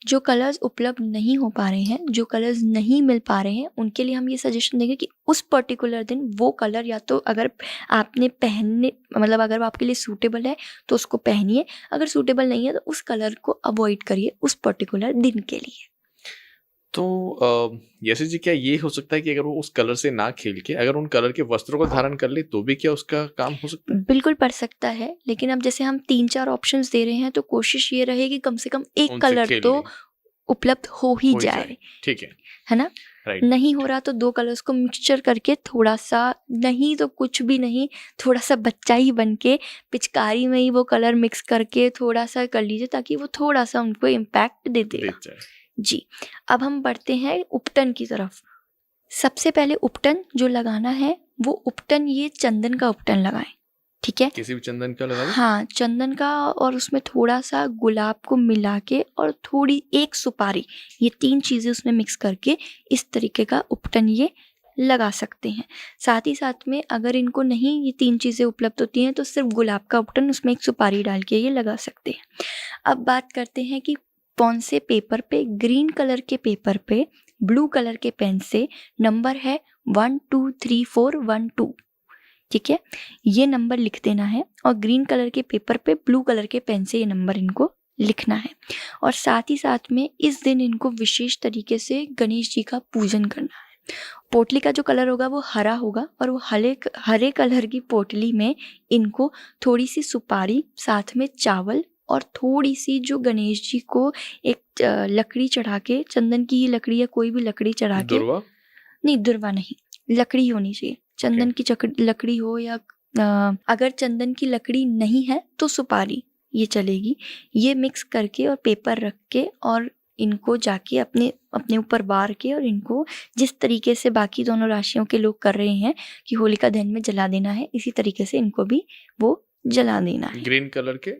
जो कलर्स उपलब्ध नहीं हो पा रहे हैं, जो कलर्स नहीं मिल पा रहे हैं, उनके लिए हम ये सजेशन देंगे कि उस पर्टिकुलर दिन वो कलर या तो अगर आपने पहनने मतलब अगर वो आपके लिए सूटेबल है तो उसको पहनिए, अगर सूटेबल नहीं है तो उस कलर को अवॉइड करिए उस पर्टिकुलर दिन के लिए। तो यशस जी, क्या ये हो सकता है कि अगर वो उस कलर से ना खेल के अगर उन कलर के वस्त्रों को धारण कर ले तो भी क्या उसका काम हो सकता है? बिल्कुल पड़ सकता है, लेकिन अब जैसे हम 3-4 ऑप्शंस दे रहे हैं तो कोशिश ये रहेगी कम से कम एक उनसे कलर खेल तो ले, उपलब्ध हो ही हो ही जाए, जाए। ठीक है ना? राइट। नहीं हो रहा तो 2 कलर्स को मिक्सचर करके थोड़ा-सा, नहीं तो कुछ भी नहीं, थोड़ा-सा बच्चा ही बन के पिचकारी में ही वो कलर मिक्स करके थोड़ा-सा कर लीजिए ताकि वो थोड़ा-सा उनको इम्पैक्ट दे देगा। देख जाए। जी, अब हम बढ़ते हैं उपटन की तरफ। सबसे पहले उपटन जो लगाना है वो उपटन ये चंदन का उपटन लगाएँ, ठीक है? किसी भी चंदन का लगा दे। हाँ, चंदन का और उसमें थोड़ा-सा गुलाब को मिला के और थोड़ी एक सुपारी, ये 3 चीज़ें उसमें मिक्स करके इस तरीके का उपटन ये लगा सकते हैं। साथ ही साथ में अगर इनको नहीं ये 3 चीज़ें उपलब्ध होती हैं तो सिर्फ़ गुलाब का उपटन उसमें एक सुपारी डाल के ये लगा सकते हैं। अब बात करते हैं कि कौन से पेपर पे, ग्रीन कलर के पेपर पे ब्लू कलर के पेन से नंबर है 1 2 3 4 1 2, ठीक है? ये नंबर लिख देना है और ग्रीन कलर के पेपर पे ब्लू कलर के पेन से ये नंबर इनको लिखना है। और साथ ही साथ में इस दिन इनको विशेष तरीके से गणेश जी का पूजन करना है। पोटली का जो कलर होगा वो हरा होगा और वो हरे कलर की पोटली में इनको थोड़ी-सी सुपारी, साथ में चावल और थोड़ी-सी जो गणेश जी को एक लकड़ी चढ़ा के, चंदन की ही लकड़ी या कोई भी लकड़ी चढ़ा के, दुर्वा? नहीं दुर्वा नहीं, लकड़ी होनी चाहिए। चंदन की लकड़ी हो या अगर चंदन की लकड़ी नहीं है तो सुपारी ये चलेगी। ये मिक्स करके और पेपर रख के और इनको जाके अपने अपने ऊपर बार के और इनको जिस तरीके से बाकी दोनों राशियों के लोग कर रहे हैं कि होलिका दहन में जला देना है, इसी तरीके से इनको भी वो जला देना है। ग्रीन कलर के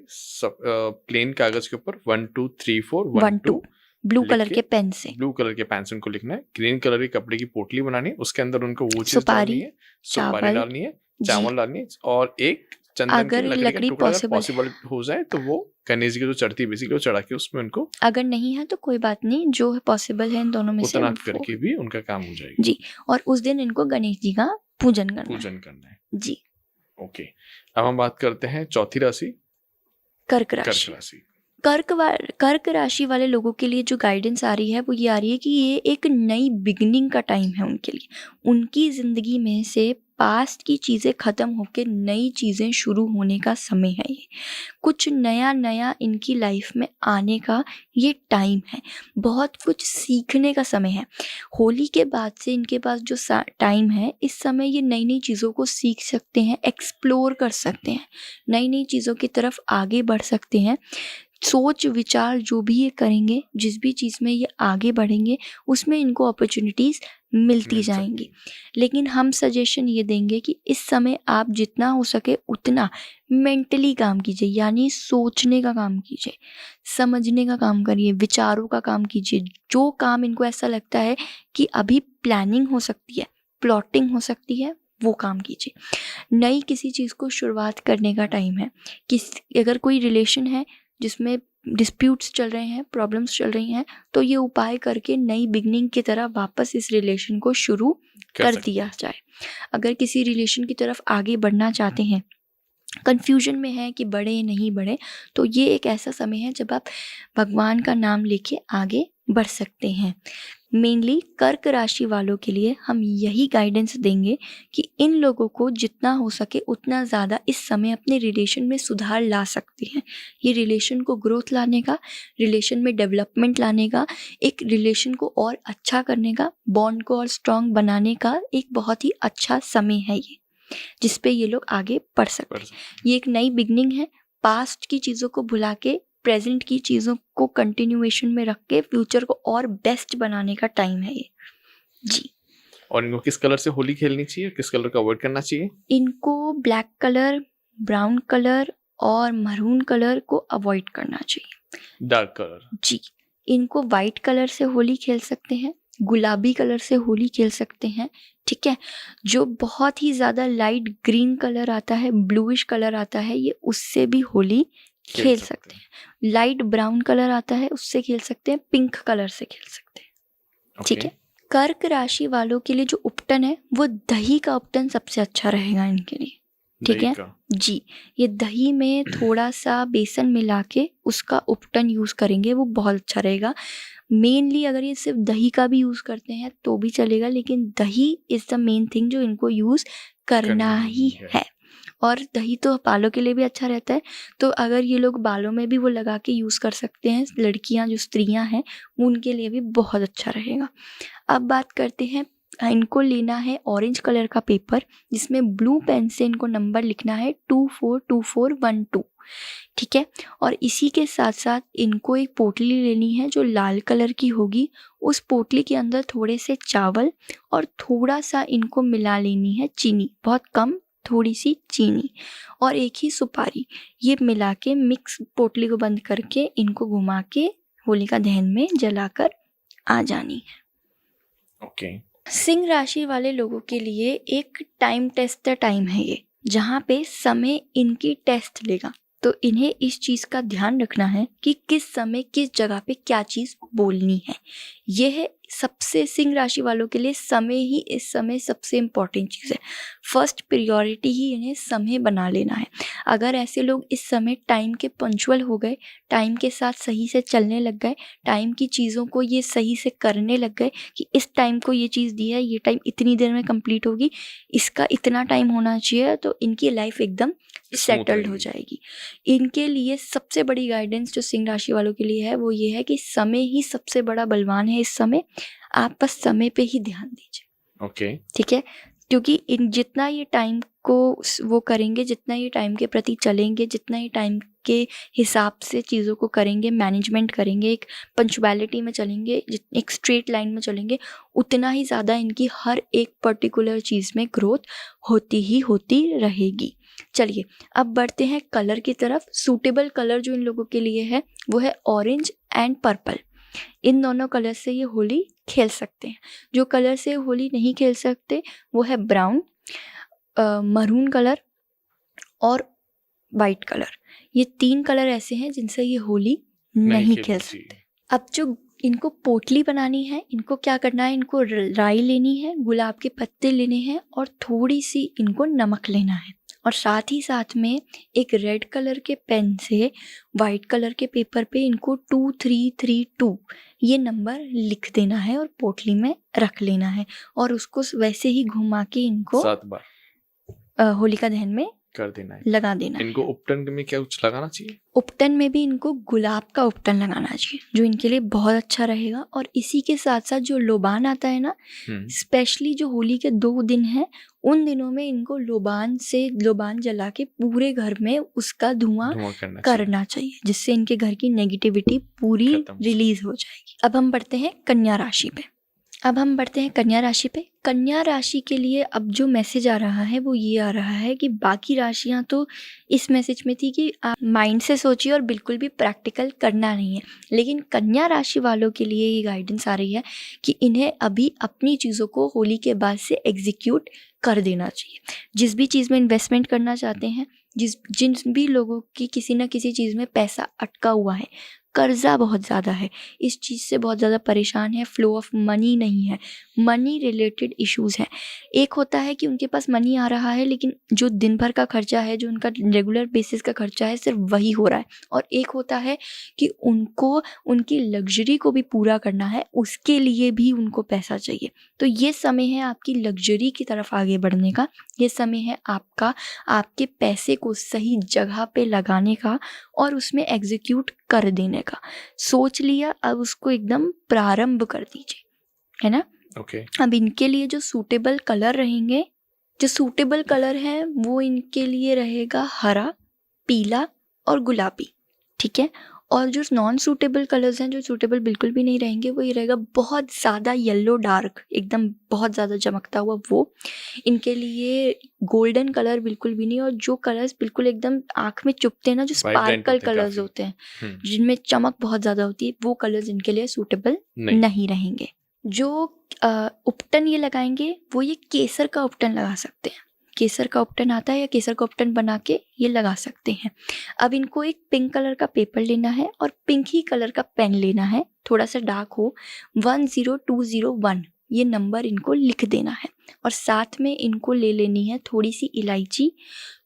प्लेन कागज के ऊपर 1 2 3 4 1 1 2 2 ब्लू लिख कलर के के पेन से ब्लू कलर के पेन से उनको लिखना है। ग्रीन कलर के कपड़े की पोटली बनानी है, उसके अंदर उनको वो चीज डालनी सुपारी, है, सुपारी चावल, डालनी है, जी, चावल डालनी है और एक चंदन की अगर लकड़ी का लकड़ी टुकड़ा अगर पॉसिबल है। पॉसिबल हो जाए तो वो गणेश जी की जो चढ़ती है बेसिकली वो चढ़ा के उसमें उनको अगर नहीं है तो कोई बात नहीं, जो पॉसिबल है इन दोनों में से उतना वो, करके भी उनका काम हो जाएगा। जी, और उस दिन इनको गणेश जी का पूजन करना है। पूजन करना है। जी, ओके, अब हम बात करते हैं चौथी राशि, कर्क कर्क राशि। राशि। कर्क राशि वाले लोगों के लिए जो गाइडेंस आ रही है वो ये आ रही है कि ये एक नई बिगिनिंग का टाइम है उनके लिए। उनकी ज़िंदगी में से पास्ट की चीज़ें ख़त्म होकर नई चीज़ें शुरू होने का समय है ये। कुछ नया-नया इनकी लाइफ में आने का ये टाइम है। बहुत कुछ सीखने का समय है। होली के बाद से इनके पास जो टाइम है, इस समय ये नई-नई चीज़ों को सीख सकते हैं, एक्सप्लोर कर सकते हैं, नई-नई चीज़ों की तरफ आगे बढ़ सकते हैं। सोच विचार जो भी ये करेंगे, जिस भी चीज़ में ये आगे बढ़ेंगे, उसमें इनको अपॉर्चुनिटीज़ मिलती मिल जाएंगी। सकती लेकिन हम सजेशन ये देंगे कि इस समय आप जितना हो सके उतना मेंटली काम कीजिए, यानी सोचने का काम कीजिए, समझने का काम करिए, विचारों का काम कीजिए। जो काम इनको ऐसा लगता है कि अभी प्लानिंग हो सकती है, प्लॉटिंग हो सकती है, वो काम कीजिए। नई किसी चीज़ को शुरुआत करने का टाइम है। अगर कोई रिलेशन है जिसमें डिस्प्यूट्स चल रहे हैं, प्रॉब्लम्स चल रही हैं, तो ये उपाय करके नई बिगनिंग की तरह वापस इस रिलेशन को शुरू कर सकते दिया जाए। अगर किसी रिलेशन की तरफ आगे बढ़ना चाहते हैं, कन्फ्यूजन में है कि बढ़े नहीं बढ़े, तो ये एक ऐसा समय है जब आप भगवान का नाम लेके आगे बढ़ सकते हैं। मेनली कर्क राशि वालों के लिए हम यही गाइडेंस देंगे कि इन लोगों को जितना हो सके उतना ज़्यादा इस समय अपने रिलेशन में सुधार ला सकते हैं। ये रिलेशन को ग्रोथ लाने का, रिलेशन में डेवलपमेंट लाने का, एक रिलेशन को और अच्छा करने का, बॉन्ड को और स्ट्रॉन्ग बनाने का एक बहुत ही अच्छा समय है ये, जिस पे ये लोग आगे बढ़ सकते हैं। ये एक नई बिगनिंग है। पास्ट की चीज़ों को भुला के प्रेजेंट की चीज़ों को कंटिन्यूएशन में रख के फ्यूचर को और बेस्ट बनाने का टाइम है ये। जी, और इनको किस कलर से होली खेलनी चाहिए, किस कलर का अवॉइड करना चाहिए? इनको ब्लैक कलर ब्राउन कलर और मरून कलर को अवॉइड करना चाहिए। Dark colour. जी, इनको वाइट कलर से होली खेल सकते हैं, गुलाबी कलर से होली खेल सकते हैं, ठीक है। जो बहुत ही ज़्यादा लाइट ग्रीन कलर आता है, ब्लूइश कलर आता है, ये उससे भी होली खेल सकते हैं। लाइट ब्राउन कलर आता है, उससे खेल सकते हैं, पिंक कलर से खेल सकते हैं, ठीक है। कर्क राशि वालों के लिए जो उपटन है वो दही का उपटन सबसे अच्छा रहेगा इनके लिए, ठीक है जी। ये दही में थोड़ा सा बेसन मिला के उसका उपटन यूज़ करेंगे, वो बहुत अच्छा रहेगा। मेनली अगर ये सिर्फ दही का भी यूज़ करते हैं तो भी चलेगा, लेकिन दही इज़ द मेन थिंग जो इनको यूज़ करना ही है। और दही तो बालों के लिए भी अच्छा रहता है, तो अगर ये लोग बालों में भी वो लगा के यूज़ कर सकते हैं, लड़कियां जो स्त्रियां हैं उनके लिए भी बहुत अच्छा रहेगा। अब बात करते हैं, इनको लेना है ऑरेंज कलर का पेपर, जिसमें ब्लू पेन से इनको नंबर लिखना है 242412, ठीक है। और इसी के साथ साथ इनको एक पोटली लेनी है जो लाल कलर की होगी। उस पोटली के अंदर थोड़े से चावल और थोड़ा सा इनको मिला लेनी है चीनी, बहुत कम, थोड़ी सी चीनी और एक ही सुपारी। ये मिला के मिक्स पोटली को बंद करके इनको घुमा के होलिका दहन में जलाकर आ जानी है। ओके। सिंह राशि वाले लोगों के लिए एक टाइम टेस्ट द टाइम है ये, जहाँ पे समय इनकी टेस्ट लेगा। तो इन्हें इस चीज़ का ध्यान रखना है कि किस समय किस जगह पे क्या चीज़ बोलनी है। यह सबसे सिंह राशि वालों के लिए समय ही इस समय सबसे इम्पॉर्टेंट चीज़ है। फर्स्ट प्रायोरिटी ही इन्हें समय बना लेना है। अगर ऐसे लोग इस समय टाइम के पंक्चुअल हो गए, टाइम के साथ सही से चलने लग गए, टाइम की चीज़ों को ये सही से करने लग गए कि इस टाइम को ये चीज़ दी है, ये टाइम इतनी देर में कंप्लीट होगी, इसका इतना टाइम होना चाहिए, तो इनकी लाइफ एकदम सेटल्ड हो जाएगी। इनके लिए सबसे बड़ी गाइडेंस जो सिंह राशि वालों के लिए है वो ये है कि समय ही सबसे बड़ा बलवान है। इस समय आप बस समय पे ही ध्यान दीजिए, ओके, ठीक है। क्योंकि इन जितना ये टाइम को वो करेंगे, जितना ये टाइम के प्रति चलेंगे, जितना ये टाइम के हिसाब से चीज़ों को करेंगे, मैनेजमेंट करेंगे, एक पंक्चुअलिटी में चलेंगे, एक स्ट्रेट लाइन में चलेंगे, उतना ही ज़्यादा इनकी हर एक पर्टिकुलर चीज़ में ग्रोथ होती ही होती रहेगी। चलिए अब बढ़ते हैं कलर की तरफ। सूटेबल कलर जो इन लोगों के लिए है वो है ऑरेंज एंड पर्पल। इन दोनों कलर से ये होली खेल सकते हैं। जो कलर से होली नहीं खेल सकते वो है ब्राउन, मरून कलर और वाइट कलर। ये 3 कलर ऐसे हैं जिनसे ये होली नहीं खेल सकते। अब जो इनको पोटली बनानी है, इनको क्या करना है, इनको राई लेनी है, गुलाब के पत्ते लेने हैं और थोड़ी सी इनको नमक लेना है। और साथ ही साथ में एक रेड कलर के पेन से वाइट कलर के पेपर पे इनको 2332 ये नंबर लिख देना है और पोटली में रख लेना है और उसको वैसे ही घुमा के इनको 7 बार होलिका दहन में कर देना है, लगा देना है। इनको उपटन में क्या कुछ लगाना चाहिए? उपटन में भी इनको गुलाब का उपटन लगाना चाहिए जो इनके लिए बहुत अच्छा रहेगा। और इसी के साथ साथ जो लोबान आता है ना, स्पेशली जो होली के 2 दिन हैं उन दिनों में इनको लोबान जला के पूरे घर में उसका धुआं करना चाहिए, जिससे इनके घर की नेगेटिविटी पूरी रिलीज हो जाएगी। अब हम बढ़ते हैं कन्या राशि पे। कन्या राशि के लिए अब जो मैसेज आ रहा है वो ये आ रहा है कि बाकी राशियां तो इस मैसेज में थी कि आप माइंड से सोचिए और बिल्कुल भी प्रैक्टिकल करना नहीं है, लेकिन कन्या राशि वालों के लिए ये गाइडेंस आ रही है कि इन्हें अभी अपनी चीज़ों को होली के बाद से एग्जीक्यूट कर देना चाहिए। जिस भी चीज़ में इन्वेस्टमेंट करना चाहते हैं, जिन भी लोगों की किसी ना किसी चीज़ में पैसा अटका हुआ है, कर्जा बहुत ज़्यादा है, इस चीज़ से बहुत ज़्यादा परेशान है, फ्लो ऑफ मनी नहीं है, मनी रिलेटेड इश्यूज़ हैं। एक होता है कि उनके पास मनी आ रहा है लेकिन जो दिन भर का खर्चा है, जो उनका रेगुलर बेसिस का खर्चा है, सिर्फ वही हो रहा है। और एक होता है कि उनको उनकी लग्जरी को भी पूरा करना है, उसके लिए भी उनको पैसा चाहिए। तो ये समय है आपकी लग्जरी की तरफ आगे बढ़ने का, ये समय है आपका आपके पैसे को सही जगह पे लगाने का और उसमें एग्जीक्यूट कर देने का। सोच लिया, अब उसको एकदम प्रारंभ कर दीजिए, है ना। ओके। अब इनके लिए जो सूटेबल कलर रहेंगे, जो सूटेबल कलर है वो इनके लिए रहेगा हरा, पीला और गुलाबी, ठीक है। और जो नॉन सूटेबल कलर्स हैं, जो सूटेबल बिल्कुल भी नहीं रहेंगे, वो ये रहेगा बहुत ज़्यादा येलो डार्क, एकदम बहुत ज़्यादा चमकता हुआ वो। इनके लिए गोल्डन कलर बिल्कुल भी नहीं, और जो कलर्स बिल्कुल एकदम आँख में चुभते हैं ना, जो वाइब्रेंट स्पार्कल होते हैं कलर्स काफी। होते हैं, हम्म, जिनमें चमक बहुत ज़्यादा होती है, वो कलर्स इनके लिए सूटेबल नहीं। नहीं रहेंगे। जो उपटन ये लगाएंगे, वो ये केसर का उपटन लगा सकते हैं। केसर का उपटन आता है, या केसर का उपटन बना के ये लगा सकते हैं। अब इनको एक पिंक कलर का पेपर लेना है और पिंक ही कलर का पेन लेना है, थोड़ा सा डार्क हो, 10201 ये नंबर इनको लिख देना है। और साथ में इनको ले लेनी है थोड़ी सी इलायची,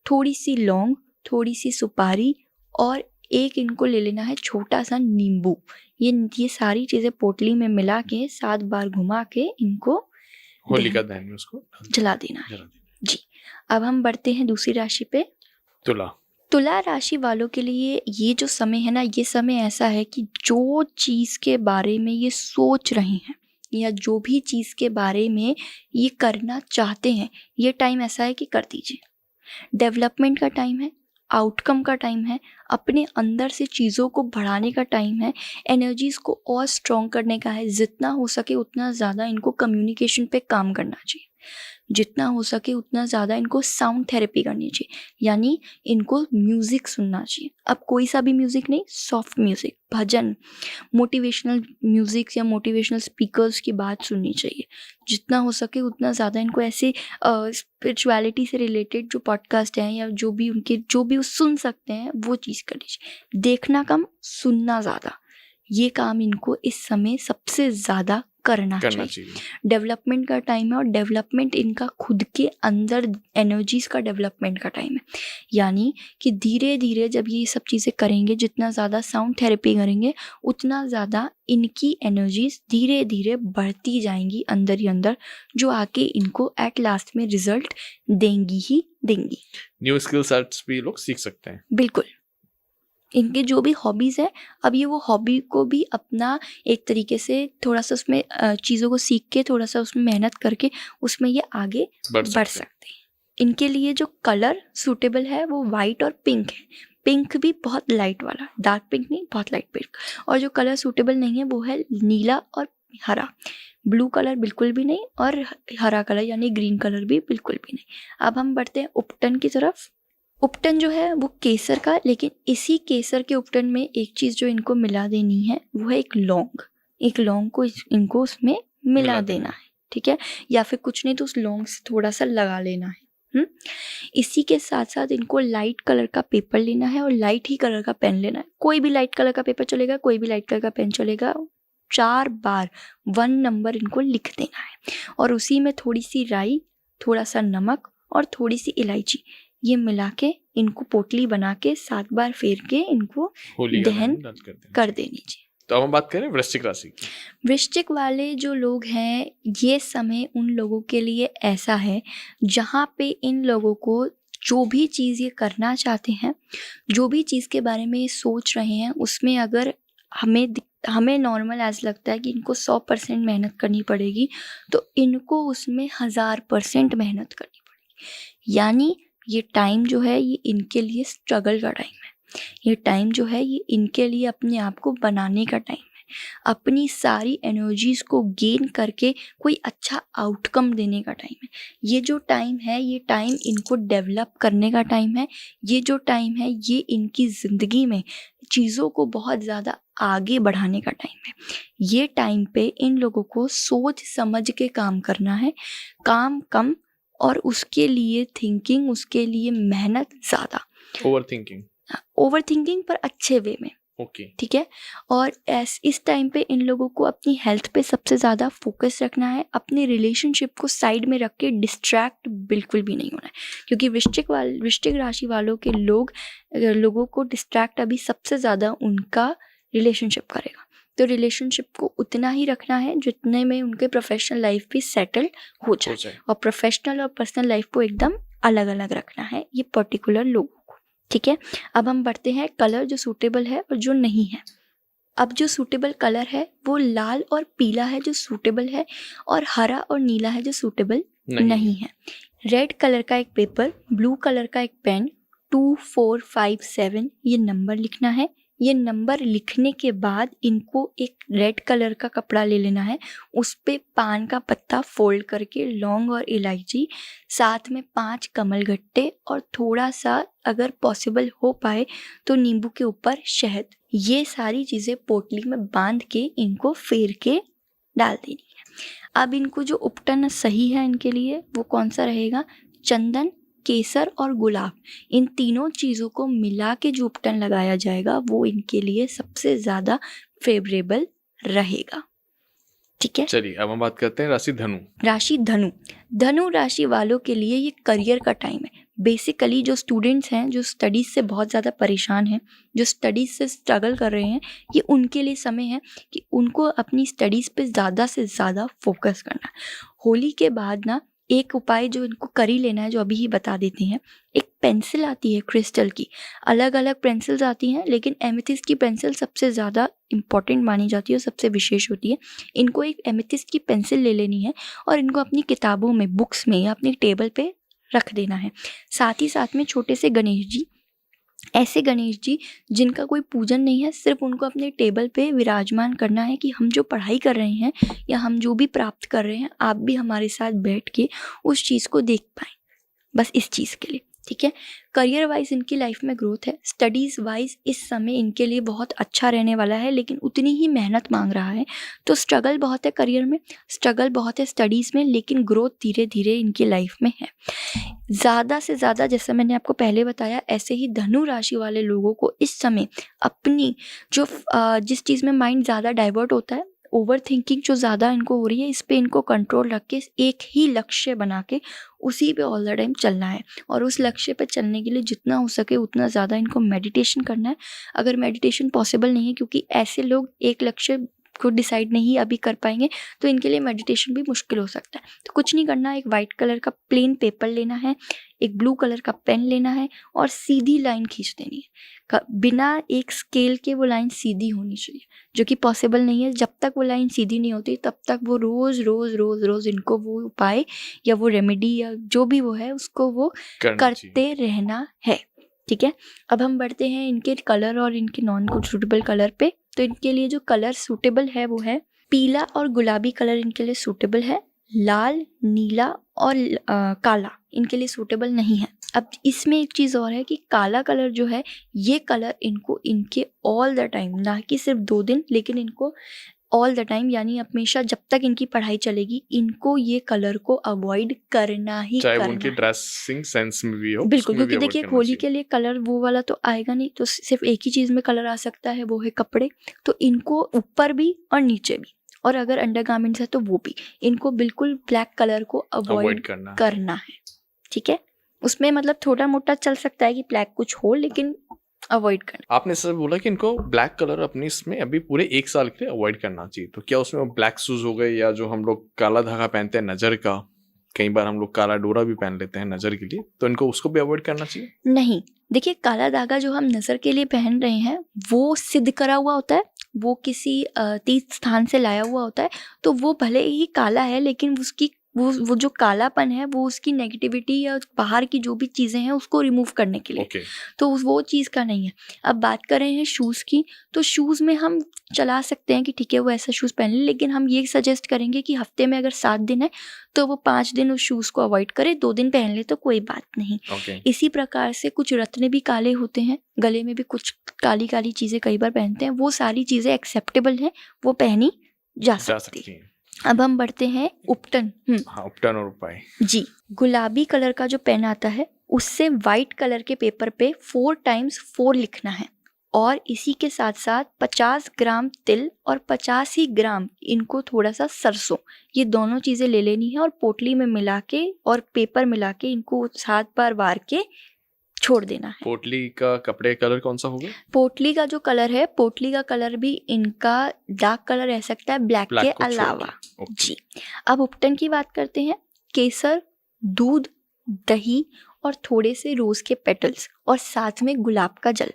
थोड़ी सी लौंग, थोड़ी सी सुपारी, और एक इनको ले लेना है छोटा सा नींबू। ये सारी चीज़ें पोटली में मिला के 7 बार घुमा के इनको होलिका दहन में उसको जला देना है। जला देना। जी, अब हम बढ़ते हैं दूसरी राशि पे, तुला। तुला राशि वालों के लिए ये जो समय है ना, ये समय ऐसा है कि जो चीज़ के बारे में ये सोच रहे हैं, या जो भी चीज़ के बारे में ये करना चाहते हैं, ये टाइम ऐसा है कि कर दीजिए। डेवलपमेंट का टाइम है, आउटकम का टाइम है, अपने अंदर से चीज़ों को बढ़ाने का टाइम है, एनर्जीज़ को और स्ट्रॉन्ग करने का है। जितना हो सके उतना ज़्यादा इनको कम्युनिकेशन पे काम करना चाहिए, जितना हो सके उतना ज़्यादा इनको साउंड थेरेपी करनी चाहिए, यानी इनको म्यूज़िक सुनना चाहिए। अब कोई सा भी म्यूज़िक नहीं, सॉफ्ट म्यूज़िक, भजन, मोटिवेशनल म्यूज़िक या मोटिवेशनल स्पीकर्स की बात सुननी चाहिए। जितना हो सके उतना ज़्यादा इनको ऐसे स्पिरिचुअलिटी से रिलेटेड जो पॉडकास्ट हैं, या जो भी वो सुन सकते हैं, वो चीज़ कर लीजिए। देखना कम, सुनना ज़्यादा, ये काम इनको इस समय सबसे ज़्यादा करना चाहिए। डेवलपमेंट का टाइम है, और डेवलपमेंट इनका खुद के अंदर एनर्जीज़ का डेवलपमेंट का टाइम है। यानी कि धीरे धीरे जब ये सब चीज़ें करेंगे, जितना ज़्यादा साउंड थेरेपी करेंगे, उतना ज़्यादा इनकी एनर्जीज़ धीरे धीरे बढ़ती जाएंगी अंदर ही अंदर, जो आके इनको एट लास्ट में रिजल्ट देंगी ही देंगी। न्यू स्किल सेट्स भी लोग सीख सकते हैं। बिल्कुल, इनके जो भी हॉबीज़ हैं, अब ये वो हॉबी को भी अपना एक तरीके से थोड़ा सा उसमें चीज़ों को सीख के, थोड़ा सा उसमें मेहनत करके, उसमें ये आगे बढ़ सकते हैं। इनके लिए जो कलर सूटेबल है वो वाइट और पिंक है। पिंक भी बहुत लाइट वाला, डार्क पिंक नहीं, बहुत लाइट पिंक। और जो कलर सूटेबल नहीं है वो है नीला और हरा। ब्लू कलर बिल्कुल भी नहीं, और हरा कलर यानी ग्रीन कलर भी बिल्कुल भी नहीं। अब हम बढ़ते हैं उपटन की तरफ। उपटन जो है वो केसर का, लेकिन इसी केसर के उपटन में एक चीज़ जो इनको मिला देनी है, वो है एक लौंग। एक लौंग को इनको उसमें मिला देना है, ठीक है, या फिर कुछ नहीं तो उस लौंग से थोड़ा सा लगा लेना है। इसी के साथ साथ इनको लाइट कलर का पेपर लेना है, और लाइट ही कलर का पेन लेना है। कोई भी लाइट कलर का पेपर चलेगा, कोई भी लाइट कलर का पेन चलेगा। 4 बार 1 नंबर इनको लिख देना है, और उसी में थोड़ी सी राई, थोड़ा सा नमक और थोड़ी सी इलायची, ये मिला के इनको पोटली बना के 7 बार फेर के इनको दहन कर देनी चाहिए। तो अब हम बात करें वृश्चिक राशि की। वृश्चिक वाले जो लोग हैं, ये समय उन लोगों के लिए ऐसा है जहाँ पे इन लोगों को जो भी चीज़ ये करना चाहते हैं, जो भी चीज़ के बारे में ये सोच रहे हैं, उसमें अगर हमें नॉर्मल ऐसा लगता है कि इनको 100% मेहनत करनी पड़ेगी, तो इनको उसमें 1000% मेहनत करनी पड़ेगी। यानी ये टाइम जो है, ये इनके लिए स्ट्रगल का टाइम है। ये टाइम जो है, ये इनके लिए अपने आप को बनाने का टाइम है, अपनी सारी एनर्जीज़ को गेन करके कोई अच्छा आउटकम देने का टाइम है। ये जो टाइम है, ये टाइम इनको डेवलप करने का टाइम है। ये जो टाइम है, ये इनकी ज़िंदगी में चीज़ों को बहुत ज़्यादा आगे बढ़ाने का टाइम है। ये टाइम पे इन लोगों को सोच समझ के काम करना है, काम कम, और उसके लिए थिंकिंग, उसके लिए मेहनत ज़्यादा। ओवर थिंकिंग पर अच्छे वे में, ठीक है। और इस टाइम पे इन लोगों को अपनी हेल्थ पे सबसे ज़्यादा फोकस रखना है। अपने रिलेशनशिप को साइड में रख के डिस्ट्रैक्ट बिल्कुल भी नहीं होना है, क्योंकि वृश्चिक राशि वालों के लोगों को डिस्ट्रैक्ट अभी सबसे ज़्यादा उनका रिलेशनशिप करेगा। तो रिलेशनशिप को उतना ही रखना है जितने में उनके प्रोफेशनल लाइफ भी सेटल हो जाए, और प्रोफेशनल और पर्सनल लाइफ को एकदम अलग अलग रखना है ये पर्टिकुलर लोगों को, ठीक है। अब हम बढ़ते हैं कलर जो सूटेबल है और जो नहीं है। अब जो सूटेबल कलर है वो लाल और पीला है जो सूटेबल है, और हरा और नीला है जो सूटेबल नहीं है। रेड कलर का एक पेपर, ब्लू कलर का एक पेन, 2457 ये नंबर लिखना है, ये नंबर लिखने के बाद इनको एक रेड कलर का कपड़ा ले लेना है, उस पे पान का पत्ता फोल्ड करके लौंग और इलायची, साथ में 5 कमलगट्टे और थोड़ा सा अगर पॉसिबल हो पाए तो नींबू के ऊपर शहद, ये सारी चीज़ें पोटली में बांध के इनको फेर के डाल देनी है। अब इनको जो उपटन सही है इनके लिए वो कौन सा रहेगा? चंदन, केसर और गुलाब, इन तीनों चीज़ों को मिला के जो उपटन लगाया जाएगा वो इनके लिए सबसे ज़्यादा फेवरेबल रहेगा। ठीक है, चलिए अब हम बात करते हैं राशि धनु। राशि धनु। धनु राशि वालों के लिए ये करियर का टाइम है। बेसिकली जो स्टूडेंट्स हैं, जो स्टडीज़ से बहुत ज़्यादा परेशान हैं, जो स्टडीज़ से स्ट्रगल कर रहे हैं, ये उनके लिए समय है कि उनको अपनी स्टडीज़ पे ज़्यादा से ज़्यादा फोकस करना है। होली के बाद ना एक उपाय जो इनको कर ही लेना है, जो अभी ही बता देते हैं। एक पेंसिल आती है क्रिस्टल की, अलग अलग पेंसिल्स आती हैं, लेकिन एमेथिस्ट की पेंसिल सबसे ज़्यादा इम्पॉर्टेंट मानी जाती है और सबसे विशेष होती है। इनको एक एमेथिस्ट की पेंसिल ले लेनी है और इनको अपनी किताबों में, बुक्स में या अपनी टेबल पे रख देना है। साथ ही साथ में छोटे से गणेश जी, ऐसे गणेश जी जिनका कोई पूजन नहीं है, सिर्फ उनको अपने टेबल पे विराजमान करना है कि हम जो पढ़ाई कर रहे हैं या हम जो भी प्राप्त कर रहे हैं, आप भी हमारे साथ बैठ के उस चीज़ को देख पाएँ, बस इस चीज़ के लिए। ठीक है, करियर वाइज इनकी लाइफ में ग्रोथ है। स्टडीज़ वाइज इस समय इनके लिए बहुत अच्छा रहने वाला है, लेकिन उतनी ही मेहनत मांग रहा है। तो स्ट्रगल बहुत है करियर में, स्ट्रगल बहुत है स्टडीज़ में, लेकिन ग्रोथ धीरे धीरे इनकी लाइफ में है। ज़्यादा से ज़्यादा, जैसा मैंने आपको पहले बताया, ऐसे ही धनु राशि वाले लोगों को इस समय अपनी जो जिस चीज़ में माइंड ज़्यादा डाइवर्ट होता है, ओवर थिंकिंग जो ज़्यादा इनको हो रही है, इस पे इनको कंट्रोल रख के एक ही लक्ष्य बना के उसी पे ऑल द टाइम चलना है। और उस लक्ष्य पे चलने के लिए जितना हो सके उतना ज़्यादा इनको मेडिटेशन करना है। अगर मेडिटेशन पॉसिबल नहीं है, क्योंकि ऐसे लोग एक लक्ष्य को डिसाइड नहीं अभी कर पाएंगे, तो इनके लिए मेडिटेशन भी मुश्किल हो सकता है। तो कुछ नहीं करना, एक वाइट कलर का प्लेन पेपर लेना है, एक ब्लू कलर का पेन लेना है और सीधी लाइन खींच देनी है। बिना एक स्केल के वो लाइन सीधी होनी चाहिए, जो कि पॉसिबल नहीं है। जब तक वो लाइन सीधी नहीं होती तब तक वो रोज़ रोज़ रोज़ रोज़ इनको वो उपाय या वो रेमेडी या जो भी वो है उसको वो करते रहना है। ठीक है, अब हम बढ़ते हैं इनके कलर और इनके नॉन सूटेबल कलर पे। तो इनके लिए जो कलर सूटेबल है वो है पीला और गुलाबी कलर इनके लिए सूटेबल है। लाल, नीला और काला इनके लिए सूटेबल नहीं है। अब इसमें एक चीज़ और है कि काला कलर जो है, ये कलर इनको इनके ऑल द टाइम, ना कि सिर्फ 2 दिन, लेकिन इनको ऑल द टाइम, यानी हमेशा जब तक इनकी पढ़ाई चलेगी, इनको ये कलर को अवॉइड करना ही चाहे करना उनकी है। ड्रेसिंग सेंस में भी हो, बिल्कुल, उसमें भी क्योंकि avoid देखिए करना होली चाहिए। के लिए कलर वो वाला तो आएगा नहीं, तो सिर्फ एक ही चीज़ में कलर आ सकता है, वो है कपड़े। तो इनको ऊपर भी और नीचे भी, और अगर अंडरगारमेंट्स है तो वो भी, इनको बिल्कुल ब्लैक कलर को अवॉइड करना है। ठीक है, उसमें मतलब थोड़ा मोटा चल सकता है कि ब्लैक कुछ हो, लेकिन अवॉइड करना। आपने सर बोला कि इनको ब्लैक कलर अपनी इसमें अभी पूरे 1 साल के लिए अवॉइड करना चाहिए, तो क्या उसमें ब्लैक शूज हो गए, या जो हम लोग काला धागा पहनते हैं नजर का, कई बार हम लोग काला डोरा भी पहन लेते हैं नजर के लिए, तो इनको उसको भी अवॉइड करना चाहिए? नहीं, देखिए काला धागा जो हम नज़र के लिए पहन रहे हैं वो सिद्ध करा हुआ होता है, वो किसी तीर्थ स्थान से लाया हुआ होता है। तो वो भले ही काला है, लेकिन उसकी वो जो कालापन है वो उसकी नेगेटिविटी या बाहर की जो भी चीज़ें हैं उसको रिमूव करने के लिए। ओके, तो वो चीज़ का नहीं है। अब बात कर रहे हैं शूज़ की, तो शूज़ में हम चला सकते हैं कि ठीक है वो ऐसा शूज़ पहन ले, लेकिन हम ये सजेस्ट करेंगे कि हफ्ते में अगर 7 दिन है तो वो 5 दिन उस शूज़ को अवॉइड करे, 2 दिन पहन ले तो कोई बात नहीं। ओके, इसी प्रकार से कुछ रत्न भी काले होते हैं, गले में भी कुछ काली काली चीज़ें कई बार पहनते हैं, वो सारी चीज़ें एक्सेप्टेबल हैं, वो पहनी जा जा सकती सकती हैं। अब हम बढ़ते हैं उपटन। हाँ, उपटन और उपाय। जी, गुलाबी कलर का जो पेन आता है उससे वाइट कलर के पेपर पे 4 टाइम्स 4 लिखना है, और इसी के साथ साथ 50 ग्राम तिल और 50 ही ग्राम इनको थोड़ा सा सरसों, ये दोनों चीज़ें ले लेनी है और पोटली में मिला के और पेपर मिला के इनको 7 बार वार के छोड़ देना है। पोटली का कपड़े कलर कौन सा होगा? पोटली का जो कलर है, पोटली का कलर भी इनका डार्क कलर रह सकता है ब्लैक के ब्लैक को छोड़ अलावा। के। ओके, जी, अब उपटन की बात करते हैं। केसर, दूध, दही और थोड़े से रोज के पेटल्स और साथ में गुलाब का जल,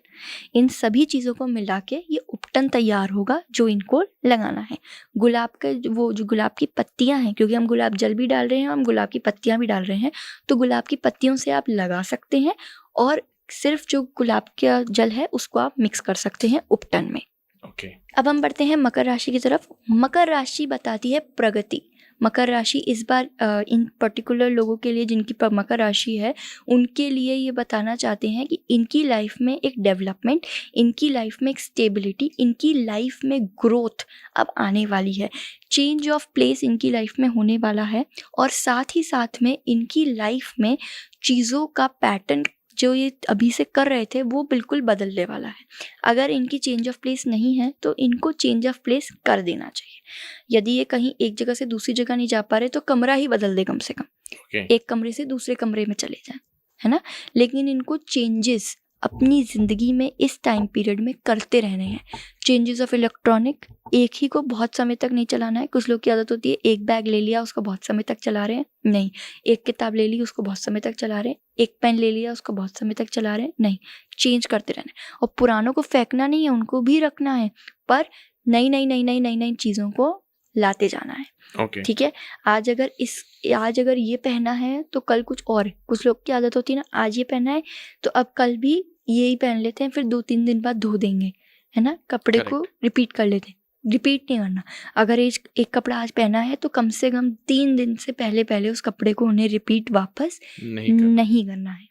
इन सभी चीज़ों को मिला के ये उपटन तैयार होगा जो इनको लगाना है। गुलाब का वो जो गुलाब की पत्तियां हैं, क्योंकि हम गुलाब जल भी डाल रहे हैं, हम गुलाब की पत्तियां भी डाल रहे हैं, तो गुलाब की पत्तियों से आप लगा सकते हैं और सिर्फ जो गुलाब का जल है उसको आप मिक्स कर सकते हैं उपटन में। ओके। अब हम बढ़ते हैं मकर राशि की तरफ। मकर राशि बताती है प्रगति। मकर राशि इस बार इन पर्टिकुलर लोगों के लिए जिनकी मकर राशि है उनके लिए ये बताना चाहते हैं कि इनकी लाइफ में एक डेवलपमेंट, इनकी लाइफ में एक स्टेबिलिटी, इनकी लाइफ में ग्रोथ अब आने वाली है। चेंज ऑफ प्लेस इनकी लाइफ में होने वाला है और साथ ही साथ में इनकी लाइफ में चीज़ों का पैटर्न जो ये अभी से कर रहे थे वो बिल्कुल बदलने वाला है। अगर इनकी चेंज ऑफ प्लेस नहीं है तो इनको चेंज ऑफ प्लेस कर देना चाहिए। यदि ये कहीं एक जगह से दूसरी जगह नहीं जा पा रहे तो कमरा ही बदल दे कम से कम। Okay. एक कमरे से दूसरे कमरे में चले जाएं, है ना। लेकिन इनको चेंजेस अपनी ज़िंदगी में इस टाइम पीरियड में करते रहने हैं। चेंजेस ऑफ इलेक्ट्रॉनिक, एक ही को बहुत समय तक नहीं चलाना है। कुछ लोग की आदत होती है एक बैग ले लिया उसको बहुत समय तक चला रहे हैं, नहीं। एक किताब ले ली उसको बहुत समय तक चला रहे हैं, एक पेन ले लिया उसको बहुत समय तक चला रहे हैं, नहीं। चेंज करते रहना है और पुरानों को फेंकना नहीं है, उनको भी रखना है, पर नई नई नई नई नई नई चीज़ों को लाते जाना है। Okay. ठीक है। आज अगर ये पहना है तो कल कुछ और। कुछ लोग की आदत होती है ना, आज ये पहना है तो अब कल भी यही पहन लेते हैं, फिर 2-3 दिन बाद धो देंगे, है ना। कपड़े को रिपीट कर लेते हैं। रिपीट नहीं करना। अगर एक कपड़ा आज पहना है तो कम से कम 3 दिन से पहले उस कपड़े को उन्हें रिपीट वापस नहीं करना है।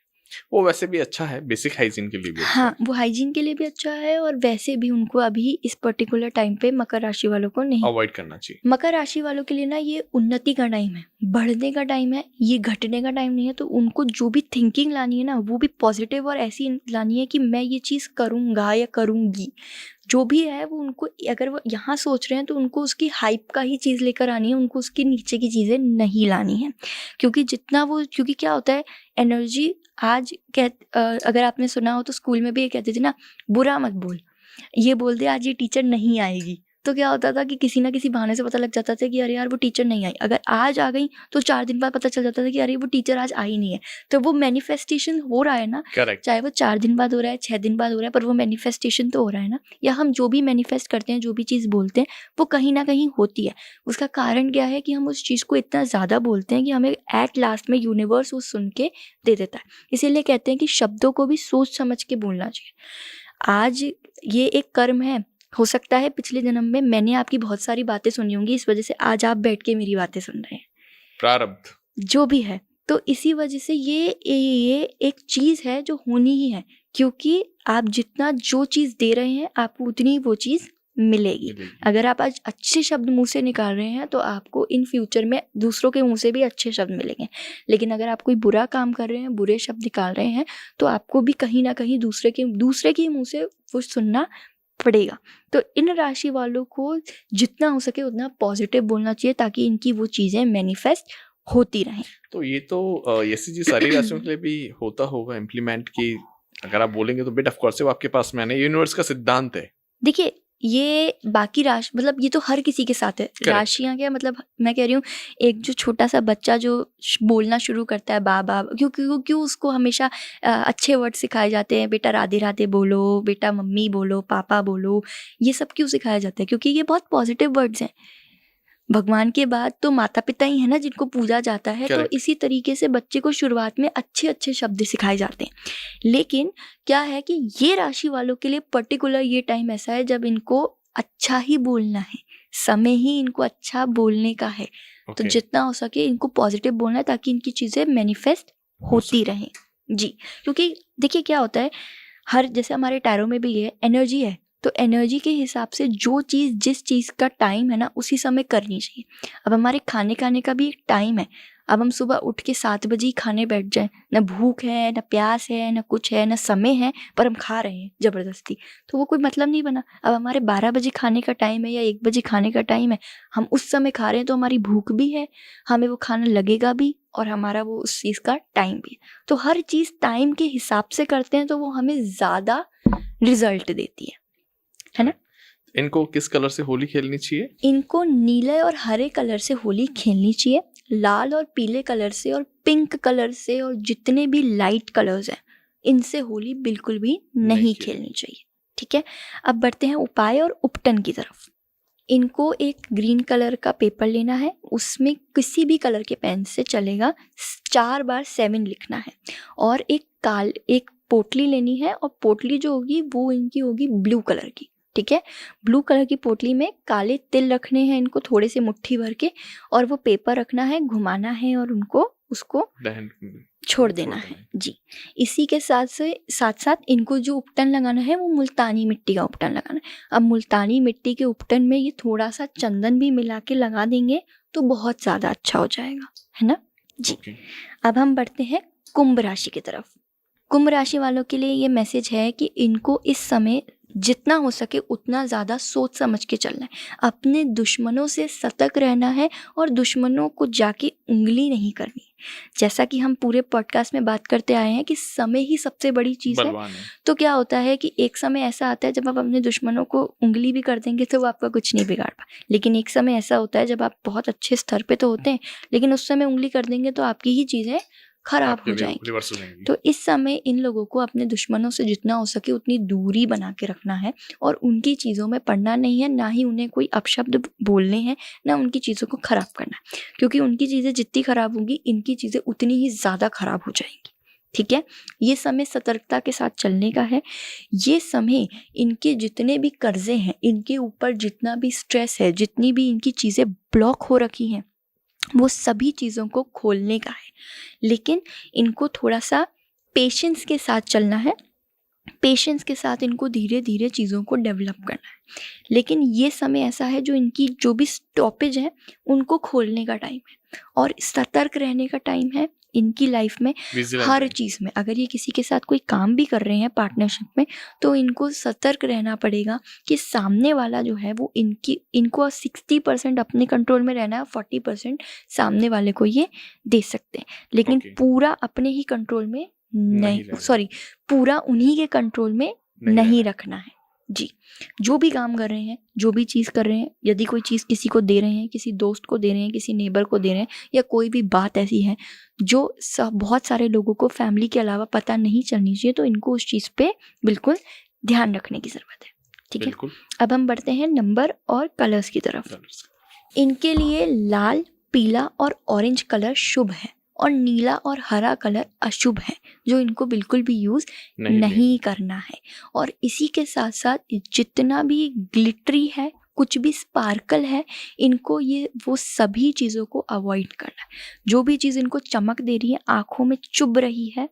वो वैसे भी अच्छा है, बेसिक हाइजीन के लिए भी। हाँ, वो हाइजीन के लिए भी अच्छा है और वैसे भी उनको अभी इस पर्टिकुलर टाइम पे मकर राशि वालों को नहीं अवॉइड करना चाहिए। मकर राशि वालों के लिए ना ये उन्नति का टाइम है, बढ़ने का टाइम है, ये घटने का टाइम नहीं है। तो उनको जो भी थिंकिंग लानी है ना वो भी पॉजिटिव और ऐसी लानी है कि मैं ये चीज़ करूँगा या करूँगी। जो भी है वो उनको, अगर वो यहाँ सोच रहे हैं तो उनको उसकी हाइप का ही चीज़ लेकर आनी है, उनको उसके नीचे की चीज़ें नहीं लानी है। क्योंकि क्या होता है, एनर्जी आज अगर आपने सुना हो तो स्कूल में भी ये कहते थे ना, बुरा मत बोल, ये बोल दे आज ये टीचर नहीं आएगी। तो क्या होता था कि किसी ना किसी बहाने से पता लग जाता था कि अरे यार वो टीचर नहीं आई। अगर आज आ गई तो 4 दिन बाद पता चल जाता था कि अरे वो टीचर आज आई नहीं है। तो वो मैनिफेस्टेशन हो रहा है ना। Correct. चाहे वो 4 दिन बाद हो रहा है, 6 दिन बाद हो रहा है, पर वो मैनिफेस्टेशन तो हो रहा है ना। या हम जो भी मैनिफेस्ट करते हैं, जो भी चीज़ बोलते हैं, वो कहीं ना कहीं होती है। उसका कारण क्या है कि हम उस चीज़ को इतना ज़्यादा बोलते हैं कि हमें एट लास्ट में यूनिवर्स वो सुन के दे देता है। इसीलिए कहते हैं कि शब्दों को भी सोच समझ के बोलना चाहिए। आज ये एक कर्म है। हो सकता है पिछले जन्म में मैंने आपकी बहुत सारी बातें सुनी होंगी, इस वजह से आज आप बैठ के मेरी बातें सुन रहे हैं। प्रारब्ध जो भी है, तो इसी वजह से ये एक चीज़ है जो होनी ही है। क्योंकि आप जितना जो चीज़ दे रहे हैं आपको उतनी वो चीज़ मिलेगी। अगर आप आज अच्छे शब्द मुंह से निकाल रहे हैं तो आपको इन फ्यूचर में दूसरों के मुंह से भी अच्छे शब्द मिलेंगे। लेकिन अगर आप कोई बुरा काम कर रहे हैं, बुरे शब्द निकाल रहे हैं, तो आपको भी कहीं ना कहीं दूसरे के मुंह से वो सुनना पड़ेगा। तो इन राशि वालों को जितना हो सके उतना पॉजिटिव बोलना चाहिए ताकि इनकी वो चीज़ें मैनिफेस्ट होती रहें। तो ये तो ऐसी चीज सारी राशियों के लिए भी होता होगा इम्प्लीमेंट की। अगर आप बोलेंगे तो बेट ऑफ कोर्स वो आपके पास में है, यूनिवर्स का सिद्धांत है। देखिए, ये बाकी राशि मतलब ये तो हर किसी के साथ है। राशियाँ क्या मतलब, मैं कह रही हूँ एक जो छोटा सा बच्चा जो बोलना शुरू करता है बाबा, क्यों उसको हमेशा अच्छे वर्ड सिखाए जाते हैं। बेटा राधे राधे बोलो, बेटा मम्मी बोलो, पापा बोलो, ये सब क्यों सिखाया जाता है? क्योंकि ये बहुत पॉजिटिव वर्ड्स हैं। भगवान के बाद तो माता पिता ही है ना जिनको पूजा जाता है। तो इसी तरीके से बच्चे को शुरुआत में अच्छे अच्छे शब्द सिखाए जाते हैं। लेकिन क्या है कि ये राशि वालों के लिए पर्टिकुलर ये टाइम ऐसा है जब इनको अच्छा ही बोलना है, समय ही इनको अच्छा बोलने का है। तो जितना हो सके इनको पॉजिटिव बोलना है ताकि इनकी चीज़ें मैनिफेस्ट होती रहें जी। क्योंकि देखिए क्या होता है, जैसे हमारे टैरो में भी ये एनर्जी है, तो एनर्जी के हिसाब से जो चीज़ जिस चीज़ का टाइम है ना उसी समय करनी चाहिए। अब हमारे खाने का भी एक टाइम है। अब हम सुबह उठ के 7 बजे ही खाने बैठ जाएं, ना भूख है, ना प्यास है, ना कुछ है, ना समय है, पर हम खा रहे हैं ज़बरदस्ती, तो वो कोई मतलब नहीं बना। अब हमारे 12 बजे खाने का टाइम है या 1 बजे खाने का टाइम है, हम उस समय खा रहे हैं तो हमारी भूख भी है, हमें वो खाना लगेगा भी और हमारा वो उस चीज़ का टाइम भी। तो हर चीज़ टाइम के हिसाब से करते हैं तो वो हमें ज़्यादा रिजल्ट देती है ना। इनको किस कलर से होली खेलनी चाहिए? इनको नीले और हरे कलर से होली खेलनी चाहिए। लाल और पीले कलर से और पिंक कलर से और जितने भी लाइट कलर्स हैं इनसे होली बिल्कुल भी नहीं खेलनी चाहिए। ठीक है। अब बढ़ते हैं उपाय और उपटन की तरफ। इनको एक ग्रीन कलर का पेपर लेना है, उसमें किसी भी कलर के पेन से चलेगा, 4 बार 7 लिखना है और एक पोटली लेनी है और पोटली जो होगी वो इनकी होगी ब्लू कलर की, ठीक है। ब्लू कलर की पोटली में काले तिल रखने हैं इनको थोड़े से मुट्ठी भर के, और वो पेपर रखना है, घुमाना है और उनको उसको छोड़ देना है जी। इसी के साथ साथ इनको जो उपटन लगाना है वो मुल्तानी मिट्टी का उपटन लगाना है। अब मुल्तानी मिट्टी के उपटन में ये थोड़ा सा चंदन भी मिला के लगा देंगे तो बहुत ज़्यादा अच्छा हो जाएगा, है ना जी। अब हम बढ़ते हैं कुंभ राशि की तरफ। कुंभ राशि वालों के लिए ये मैसेज है कि इनको इस समय जितना हो सके उतना ज़्यादा सोच समझ के चलना है, अपने दुश्मनों से सतर्क रहना है और दुश्मनों को जाके उंगली नहीं करनी। जैसा कि हम पूरे पॉडकास्ट में बात करते आए हैं कि समय ही सबसे बड़ी चीज़ है। तो क्या होता है कि एक समय ऐसा आता है जब आप अपने दुश्मनों को उंगली भी कर देंगे तो वो आपका कुछ नहीं बिगाड़ पा, लेकिन एक समय ऐसा होता है जब आप बहुत अच्छे स्तर पे तो होते हैं लेकिन उस समय उंगली कर देंगे तो आपकी ही चीज़ें खराब हो जाएंगी। तो इस समय इन लोगों को अपने दुश्मनों से जितना हो सके उतनी दूरी बना के रखना है और उनकी चीज़ों में पड़ना नहीं है, ना ही उन्हें कोई अपशब्द बोलने हैं, ना उनकी चीज़ों को खराब करना है, क्योंकि उनकी चीज़ें जितनी खराब होंगी इनकी चीज़ें उतनी ही ज़्यादा खराब हो जाएंगी, ठीक है। ये समय सतर्कता के साथ चलने का है। ये समय इनके जितने भी कर्जे हैं, इनके ऊपर जितना भी स्ट्रेस है, जितनी भी इनकी चीज़ें ब्लॉक हो रखी हैं, वो सभी चीज़ों को खोलने का है, लेकिन इनको थोड़ा सा पेशेंस के साथ चलना है। पेशेंस के साथ इनको धीरे धीरे चीज़ों को डेवलप करना है, लेकिन ये समय ऐसा है जो इनकी जो भी स्टॉपेज है उनको खोलने का टाइम है और सतर्क रहने का टाइम है इनकी लाइफ में। हर चीज़ में अगर ये किसी के साथ कोई काम भी कर रहे हैं पार्टनरशिप में तो इनको सतर्क रहना पड़ेगा कि सामने वाला जो है वो इनको 60% अपने कंट्रोल में रहना है, 40% सामने वाले को ये दे सकते हैं, लेकिन पूरा अपने ही कंट्रोल में नहीं, पूरा उन्हीं के कंट्रोल में नहीं रखना है जी। जो भी काम कर रहे हैं, जो भी चीज़ कर रहे हैं, यदि कोई चीज़ किसी को दे रहे हैं, किसी दोस्त को दे रहे हैं, किसी नेबर को दे रहे हैं, या कोई भी बात ऐसी है जो बहुत सारे लोगों को फैमिली के अलावा पता नहीं चलनी चाहिए, तो इनको उस चीज़ पे बिल्कुल ध्यान रखने की ज़रूरत है, ठीक है। अब हम बढ़ते हैं नंबर और कलर्स की तरफ। इनके लिए लाल, पीला और ऑरेंज कलर शुभ है और नीला और हरा कलर अशुभ है, जो इनको बिल्कुल भी यूज़ नहीं करना है। और इसी के साथ साथ जितना भी ग्लिटरी है, कुछ भी स्पार्कल है, इनको ये वो सभी चीज़ों को अवॉइड करना है। जो भी चीज़ इनको चमक दे रही है, आँखों में चुभ रही है,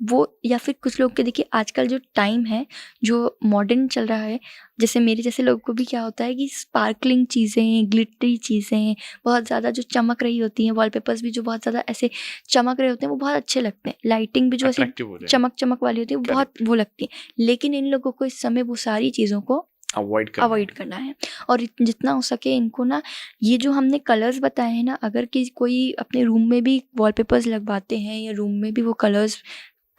वो, या फिर कुछ लोग के देखिए आजकल जो टाइम है जो मॉडर्न चल रहा है, जैसे मेरे जैसे लोगों को भी क्या होता है कि स्पार्कलिंग चीज़ें, ग्लिटरी चीज़ें, बहुत ज़्यादा जो चमक रही होती हैं, वॉलपेपर्स भी जो बहुत ज़्यादा ऐसे चमक रहे होते हैं वो बहुत अच्छे लगते हैं, लाइटिंग भी जो ऐसे चमक वाली होती है वो बहुत वो लगती है, लेकिन इन लोगों को इस समय वो सारी चीज़ों को अवॉइड करना है। और जितना हो सके इनको ना, ये जो हमने कलर्स बताए हैं ना, अगर कोई अपने रूम में भी वॉलपेपर्स लगवाते हैं या रूम में भी वो कलर्स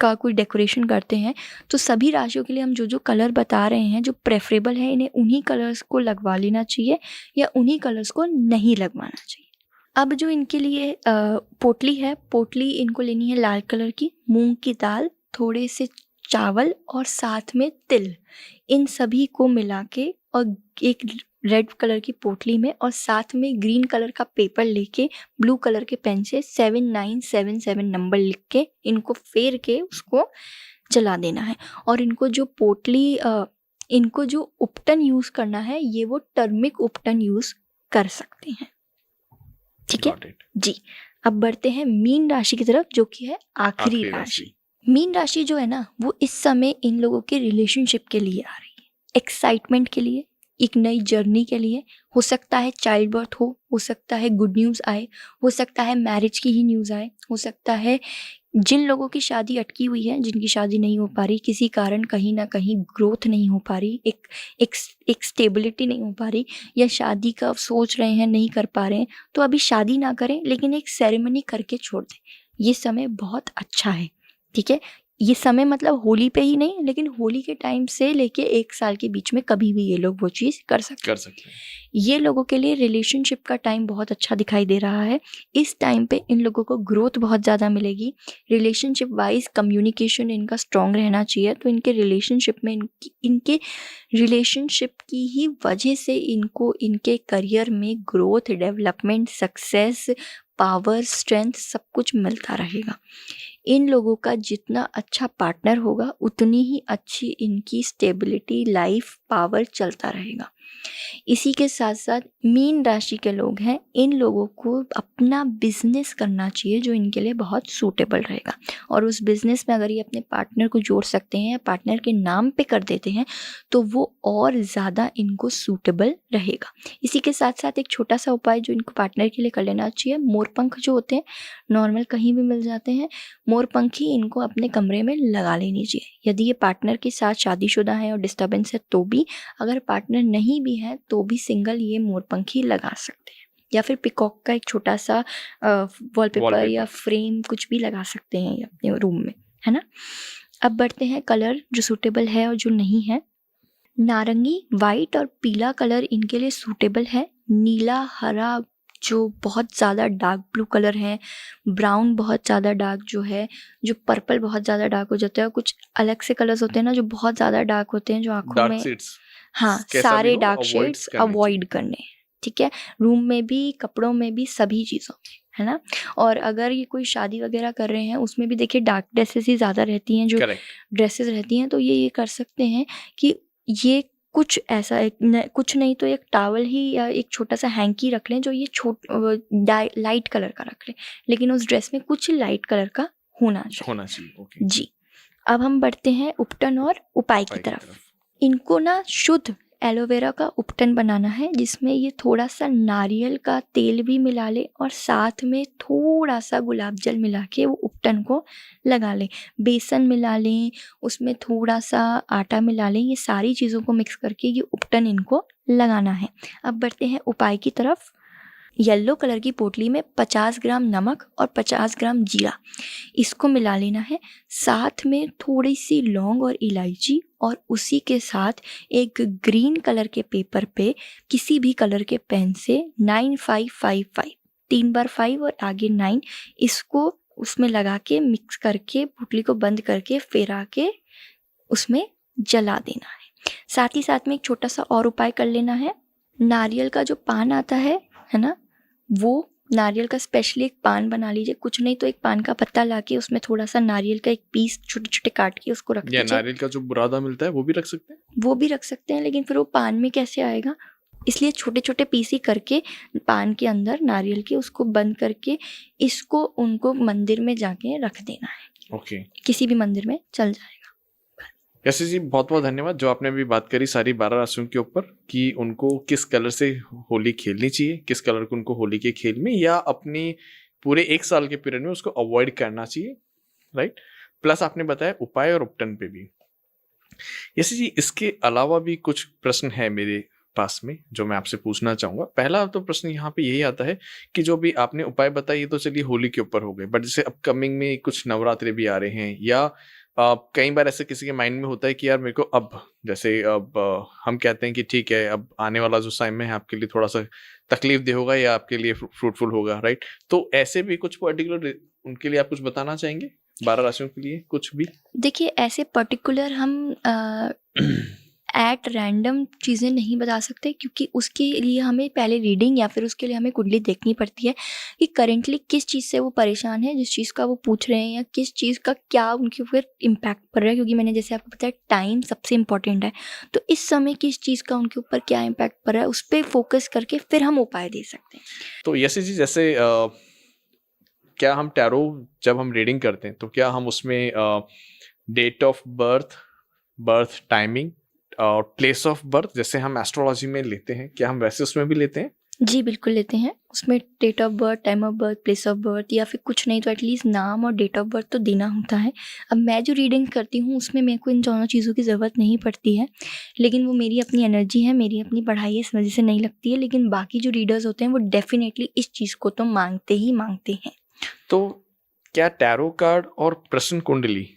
का कोई डेकोरेशन करते हैं, तो सभी राशियों के लिए हम जो जो कलर बता रहे हैं जो प्रेफरेबल है, इन्हें उन्हीं कलर्स को लगवा लेना चाहिए या उन्हीं कलर्स को नहीं लगवाना चाहिए। अब जो इनके लिए पोटली है, पोटली इनको लेनी है लाल कलर की, मूंग की दाल, थोड़े से चावल और साथ में तिल, इन सभी को मिला के और एक रेड कलर की पोटली में और साथ में ग्रीन कलर का पेपर लेके ब्लू कलर के पेन से 7977 नंबर लिख के इनको फेर के उसको जला देना है। और इनको जो पोटली इनको जो उपटन यूज़ करना है ये वो टर्मिक उपटन यूज़ कर सकते हैं, ठीक है जी। अब बढ़ते हैं मीन राशि की तरफ, जो कि है आखिरी राशि। मीन राशि जो है ना, वो इस समय इन लोगों के रिलेशनशिप के लिए आ रही है, एक्साइटमेंट के लिए, एक नई जर्नी के लिए। हो सकता है चाइल्ड बर्थ हो सकता है गुड न्यूज़ आए, हो सकता है मैरिज की ही न्यूज़ आए, हो सकता है जिन लोगों की शादी अटकी हुई है, जिनकी शादी नहीं हो पा रही, किसी कारण कहीं ना कहीं ग्रोथ नहीं हो पा रही, एक स्टेबिलिटी नहीं हो पा रही, या शादी का सोच रहे हैं नहीं कर पा रहे हैं, तो अभी शादी ना करें लेकिन एक सेरेमनी करके छोड़ दें। ये समय बहुत अच्छा है, ठीक है। ये समय मतलब होली पे ही नहीं, लेकिन होली के टाइम से लेके 1 साल के बीच में कभी भी ये लोग वो चीज़ कर सकते हैं। ये लोगों के लिए रिलेशनशिप का टाइम बहुत अच्छा दिखाई दे रहा है। इस टाइम पे इन लोगों को ग्रोथ बहुत ज़्यादा मिलेगी। रिलेशनशिप वाइज कम्युनिकेशन इनका स्ट्रॉन्ग रहना चाहिए, तो इनके रिलेशनशिप में इनके रिलेशनशिप की ही वजह से इनको इनके करियर में growth, development, success, power, strength सब कुछ मिलता रहेगा। इन लोगों का जितना अच्छा पार्टनर होगा उतनी ही अच्छी इनकी स्टेबिलिटी, लाइफ, पावर चलता रहेगा। इसी के साथ साथ मीन राशि के लोग हैं, इन लोगों को अपना बिजनेस करना चाहिए जो इनके लिए बहुत सूटेबल रहेगा, और उस बिजनेस में अगर ये अपने पार्टनर को जोड़ सकते हैं या पार्टनर के नाम पे कर देते हैं तो वो और ज़्यादा इनको सूटेबल रहेगा। इसी के साथ साथ एक छोटा सा उपाय जो इनको पार्टनर के लिए कर लेना चाहिए, मोरपंख जो होते हैं नॉर्मल कहीं भी मिल जाते हैं, मोरपंख ही इनको अपने कमरे में लगा लेनी चाहिए। यदि ये पार्टनर के साथ शादीशुदा है और डिस्टर्बेंस है तो भी, अगर पार्टनर नहीं भी है तो भी सिंगल ये मोरपंखी लगा सकते हैं, या फिर पिकॉक का एक छोटा सा वॉलपेपर या फ्रेम कुछ भी लगा सकते हैं ये अपने रूम में, है ना। अब बढ़ते हैं कलर जो सूटेबल है और जो नहीं है। नारंगी, वाइट और पीला कलर इनके लिए सूटेबल है। नीला, हरा जो बहुत ज़्यादा डार्क ब्लू कलर है, ब्राउन बहुत ज़्यादा डार्क जो है, जो पर्पल बहुत ज़्यादा डार्क हो जाता है, कुछ अलग से कलर्स होते हैं ना जो बहुत ज़्यादा डार्क होते हैं जो आंखों डार्क में, शेड्स हाँ, कैसा भी सारे हो डार्क अवॉइड शेड्स करने अवॉइड चाहिए। करने, ठीक है, रूम में भी, कपड़ों में भी, सभी चीज़ों में, है ना। और अगर ये कोई शादी वगैरह कर रहे हैं उसमें भी देखिए डार्क ड्रेसेस ही ज़्यादा रहती हैं, जो करेक्ट। ड्रेसेस रहती हैं, तो ये कर सकते हैं कि ये कुछ ऐसा कुछ नहीं तो एक टॉवल ही या एक छोटा सा हैंकी रख लें जो ये लाइट कलर का रख लें, लेकिन उस ड्रेस में कुछ लाइट कलर का होना चाहिए। ओके। जी। अब हम बढ़ते हैं उपटन और उपाय की तरफ। इनको ना शुद्ध एलोवेरा का उपटन बनाना है जिसमें ये थोड़ा सा नारियल का तेल भी मिला ले और साथ में थोड़ा सा गुलाब जल मिला के वो उपटन को लगा लें। बेसन मिला लें, उसमें थोड़ा सा आटा मिला लें, ये सारी चीज़ों को मिक्स करके ये उपटन इनको लगाना है। अब बढ़ते हैं उपाय की तरफ। येलो कलर की पोटली में 50 ग्राम नमक और 50 ग्राम जीरा, इसको मिला लेना है। साथ में थोड़ी सी लौंग और इलायची, और उसी के साथ एक ग्रीन कलर के पेपर पे किसी भी कलर के पेन से 9555, 3 बार 5 और आगे 9, इसको उसमें लगा के मिक्स करके पोटली को बंद करके फेरा के उसमें जला देना है। साथ ही साथ में एक छोटा सा और उपाय कर लेना है। नारियल का जो पान आता है ना, वो नारियल का स्पेशली एक पान बना लीजिए। कुछ नहीं तो एक पान का पत्ता लाके उसमें थोड़ा सा नारियल का एक पीस छोटे छोटे काट के उसको रख या दीजिए। नारियल का जो बुरादा मिलता है वो भी रख सकते हैं। वो भी रख सकते हैं, लेकिन फिर वो पान में कैसे आएगा, इसलिए छोटे छोटे पीस ही करके पान के अंदर नारियल के उसको बंद करके इसको उनको मंदिर में जाके रख देना है। ओके। किसी भी मंदिर में चल जाएगा। यशी जी बहुत बहुत धन्यवाद जो आपने अभी बात करी सारी 12 राशियों के ऊपर कि उनको किस कलर से होली खेलनी चाहिए, किस कलर को उनको होली के खेल में या अपनी पूरे 1 साल के पीरियड में उसको अवॉइड करना चाहिए, राइट। प्लस आपने बताया उपाय और उपटन पे भी। यशी जी इसके अलावा भी कुछ प्रश्न है मेरे पास में जो मैं आपसे पूछना चाहूंगा। पहला तो प्रश्न यहाँ पे यही आता है कि जो भी आपने उपाय बताए ये तो चलिए होली के ऊपर हो गए, बट जैसे अपकमिंग में कुछ नवरात्रे भी आ रहे हैं या कई बार ऐसे किसी के माइंड में होता है कि यार मेरे को अब जैसे अब हम कहते हैं कि ठीक है अब आने वाला जो समय है आपके लिए थोड़ा सा तकलीफ दे होगा या आपके लिए फ्रूटफुल होगा, राइट। तो ऐसे भी कुछ पर्टिकुलर उनके लिए आप कुछ बताना चाहेंगे 12 राशियों के लिए कुछ भी? देखिए ऐसे पर्टिकुलर हम एट रैंडम चीज़ें नहीं बता सकते, क्योंकि उसके लिए हमें पहले रीडिंग या फिर उसके लिए हमें कुंडली देखनी पड़ती है कि करेंटली किस चीज़ से वो परेशान है, जिस चीज़ का वो पूछ रहे हैं, या किस चीज़ का क्या उनके ऊपर इम्पैक्ट पड़ रहा है। क्योंकि मैंने जैसे आपको बताया टाइम सबसे इम्पॉर्टेंट है, तो इस समय किस चीज़ का उनके ऊपर क्या इम्पैक्ट पड़ रहा है उस पर फोकस करके फिर हम उपाय दे सकते हैं। तो यशी जी जैसे क्या हम टैरो जब हम रीडिंग करते हैं तो क्या हम उसमें date of birth, birth timing और प्लेस ऑफ बर्थ जैसे हम एस्ट्रोलॉजी में लेते हैं, क्या हम वैसे उसमें भी लेते हैं? जी बिल्कुल लेते हैं। उसमें date of birth, time of birth, place of birth, या फिर कुछ नहीं तो एटलीस्ट नाम और डेट ऑफ बर्थ तो देना होता है। अब मैं जो रीडिंग करती हूँ उसमें मेरे को इन दोनों चीज़ों की ज़रूरत नहीं पड़ती है, लेकिन वो मेरी अपनी एनर्जी है, मेरी अपनी पढ़ाई है, इस वजह से नहीं लगती है। लेकिन बाकी जो रीडर्स होते हैं वो डेफिनेटली इस चीज़ को तो मांगते ही मांगते हैं। तो क्या टैरो कार्ड और प्रश्न कुंडली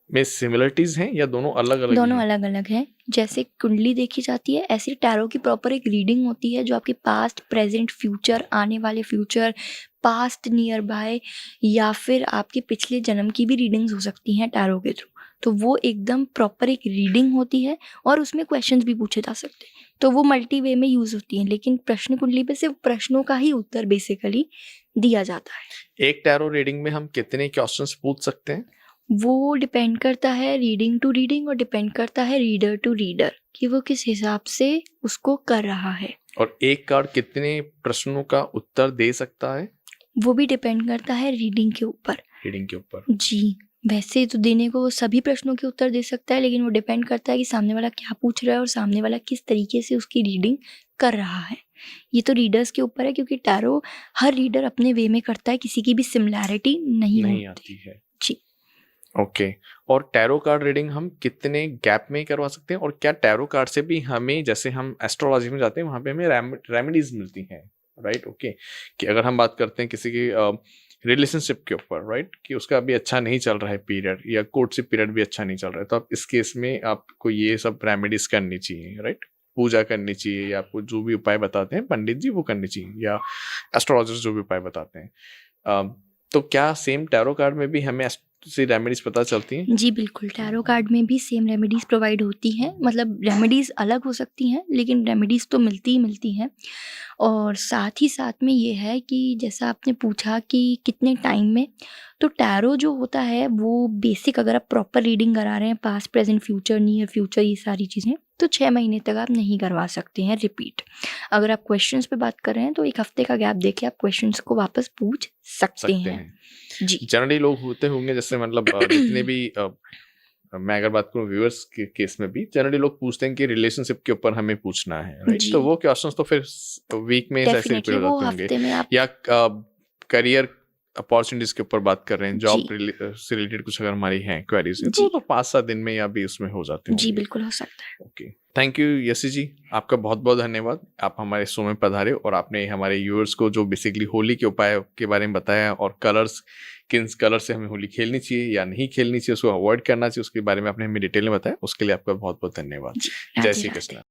में सिमिलरिटीज हैं या दोनों अलग अलग? दोनों अलग अलग हैं। जैसे कुंडली देखी जाती है ऐसे टैरो की प्रॉपर एक रीडिंग होती है जो आपके पास्ट, प्रेजेंट, फ्यूचर, आने वाले फ्यूचर, पास्ट, नियर बाय, या फिर आपके पिछले जन्म की भी रीडिंग्स हो सकती हैं टैरो के थ्रू। तो वो एकदम प्रॉपर एक रीडिंग होती है और उसमें क्वेश्चंस भी पूछे जा सकते हैं। तो वो मल्टी वे में यूज़ होती हैं, लेकिन प्रश्न कुंडली पे सिर्फ प्रश्नों का ही उत्तर बेसिकली दिया जाता है। एक टैरो रीडिंग में हम कितने क्वेश्चंस पूछ सकते हैं? वो डिपेंड करता है रीडिंग टू रीडिंग और डिपेंड करता है रीडर टू रीडर कि वो किस हिसाब से उसको कर रहा है। और एक कार्ड कितने प्रश्नों का उत्तर दे सकता है? वो भी डिपेंड करता है रीडिंग के ऊपर। रीडिंग के ऊपर। जी, वैसे तो देने को वो सभी प्रश्नों के उत्तर दे सकता है, लेकिन वो डिपेंड करता है कि सामने वाला क्या पूछ रहा है और सामने वाला किस तरीके से उसकी रीडिंग कर रहा है। ये तो रीडर्स के ऊपर है, क्योंकि टैरो हर रीडर अपने वे में करता है, किसी की भी सिमिलैरिटी नहीं नहीं होती। आती है। जी। ओके। और टैरो कार्ड रीडिंग हम कितने गैप में करवा सकते हैं, और क्या टैरो कार्ड से भी हमें, जैसे हम एस्ट्रोलॉजी में जाते हैं वहाँ पे हमें रेमेडीज मिलती हैं, राइट? ओके। कि अगर हम बात करते हैं किसी की रिलेशनशिप के ऊपर, राइट, कि उसका अभी अच्छा नहीं चल रहा है पीरियड, या कोर्टशिप पीरियड भी अच्छा नहीं चल रहा है, तो आप इस केस में आपको ये सब रेमेडीज करनी चाहिए, राइट? पूजा करनी चाहिए, या आपको जो भी उपाय बताते हैं पंडित जी वो करनी चाहिए, या एस्ट्रोलॉजर्स जो भी उपाय बताते हैं। तो क्या सेम टैरो कार्ड में भी हमें से रेमेडीज पता चलती हैं? जी बिल्कुल, टैरो कार्ड में भी सेम रेमेडीज़ प्रोवाइड होती हैं। मतलब रेमेडीज़ अलग हो सकती हैं, लेकिन रेमेडीज़ तो मिलती ही मिलती हैं। और साथ ही साथ में ये है कि जैसा आपने पूछा कि कितने टाइम में, तो टैरो जो होता है वो बेसिक, अगर आप प्रॉपर रीडिंग करा रहे हैं, past, present, future, near future, ये सारी चीज़ें, तो 6 महीने तक आप नहीं करवा सकते हैं रिपीट। अगर आप क्वेश्चंस पे बात कर रहे हैं तो 1 हफ्ते का गैप देके आप क्वेश्चंस को वापस पूछ सकते हैं। जी। जनरली लोग होते होंगे, जैसे मतलब जितने भी मैं अगर बात करूँ व्यूअर्स के केस में भी, जनरली लोग पूछते हैं कि रिलेशनशिप के ऊपर हमें पूछना है, राइट? जी। तो वो क्वेश्चंस तो फिर वीक में ऐसे डेफिनेटली रिपीट हो वो जाते होंगे, हफ्ते में आप या करियर अपॉर्चुनिटीज के ऊपर बात कर रहे हैं, जॉब जी। से रिलेटेड कुछ अगर हमारी हैं क्वेरीज हैं, जी। तो 5-7 दिन में या भी उसमें हो जाते जी होंगे। बिल्कुल हो सकता है। ओके, थैंक यू यशी जी, आपका बहुत बहुत धन्यवाद। आप हमारे शो में पधारे और आपने हमारे व्यूअर्स को जो बेसिकली होली के उपाय के बारे में बताया, और कलर्स, किन कलर से हमें होली खेलनी चाहिए या नहीं खेलनी चाहिए, उसको अवॉइड करना चाहिए, उसके बारे में आपने हमें डिटेल में बताया। उसके लिए आपका बहुत बहुत धन्यवाद। जी, जय राधे श्री राधे। कृष्ण।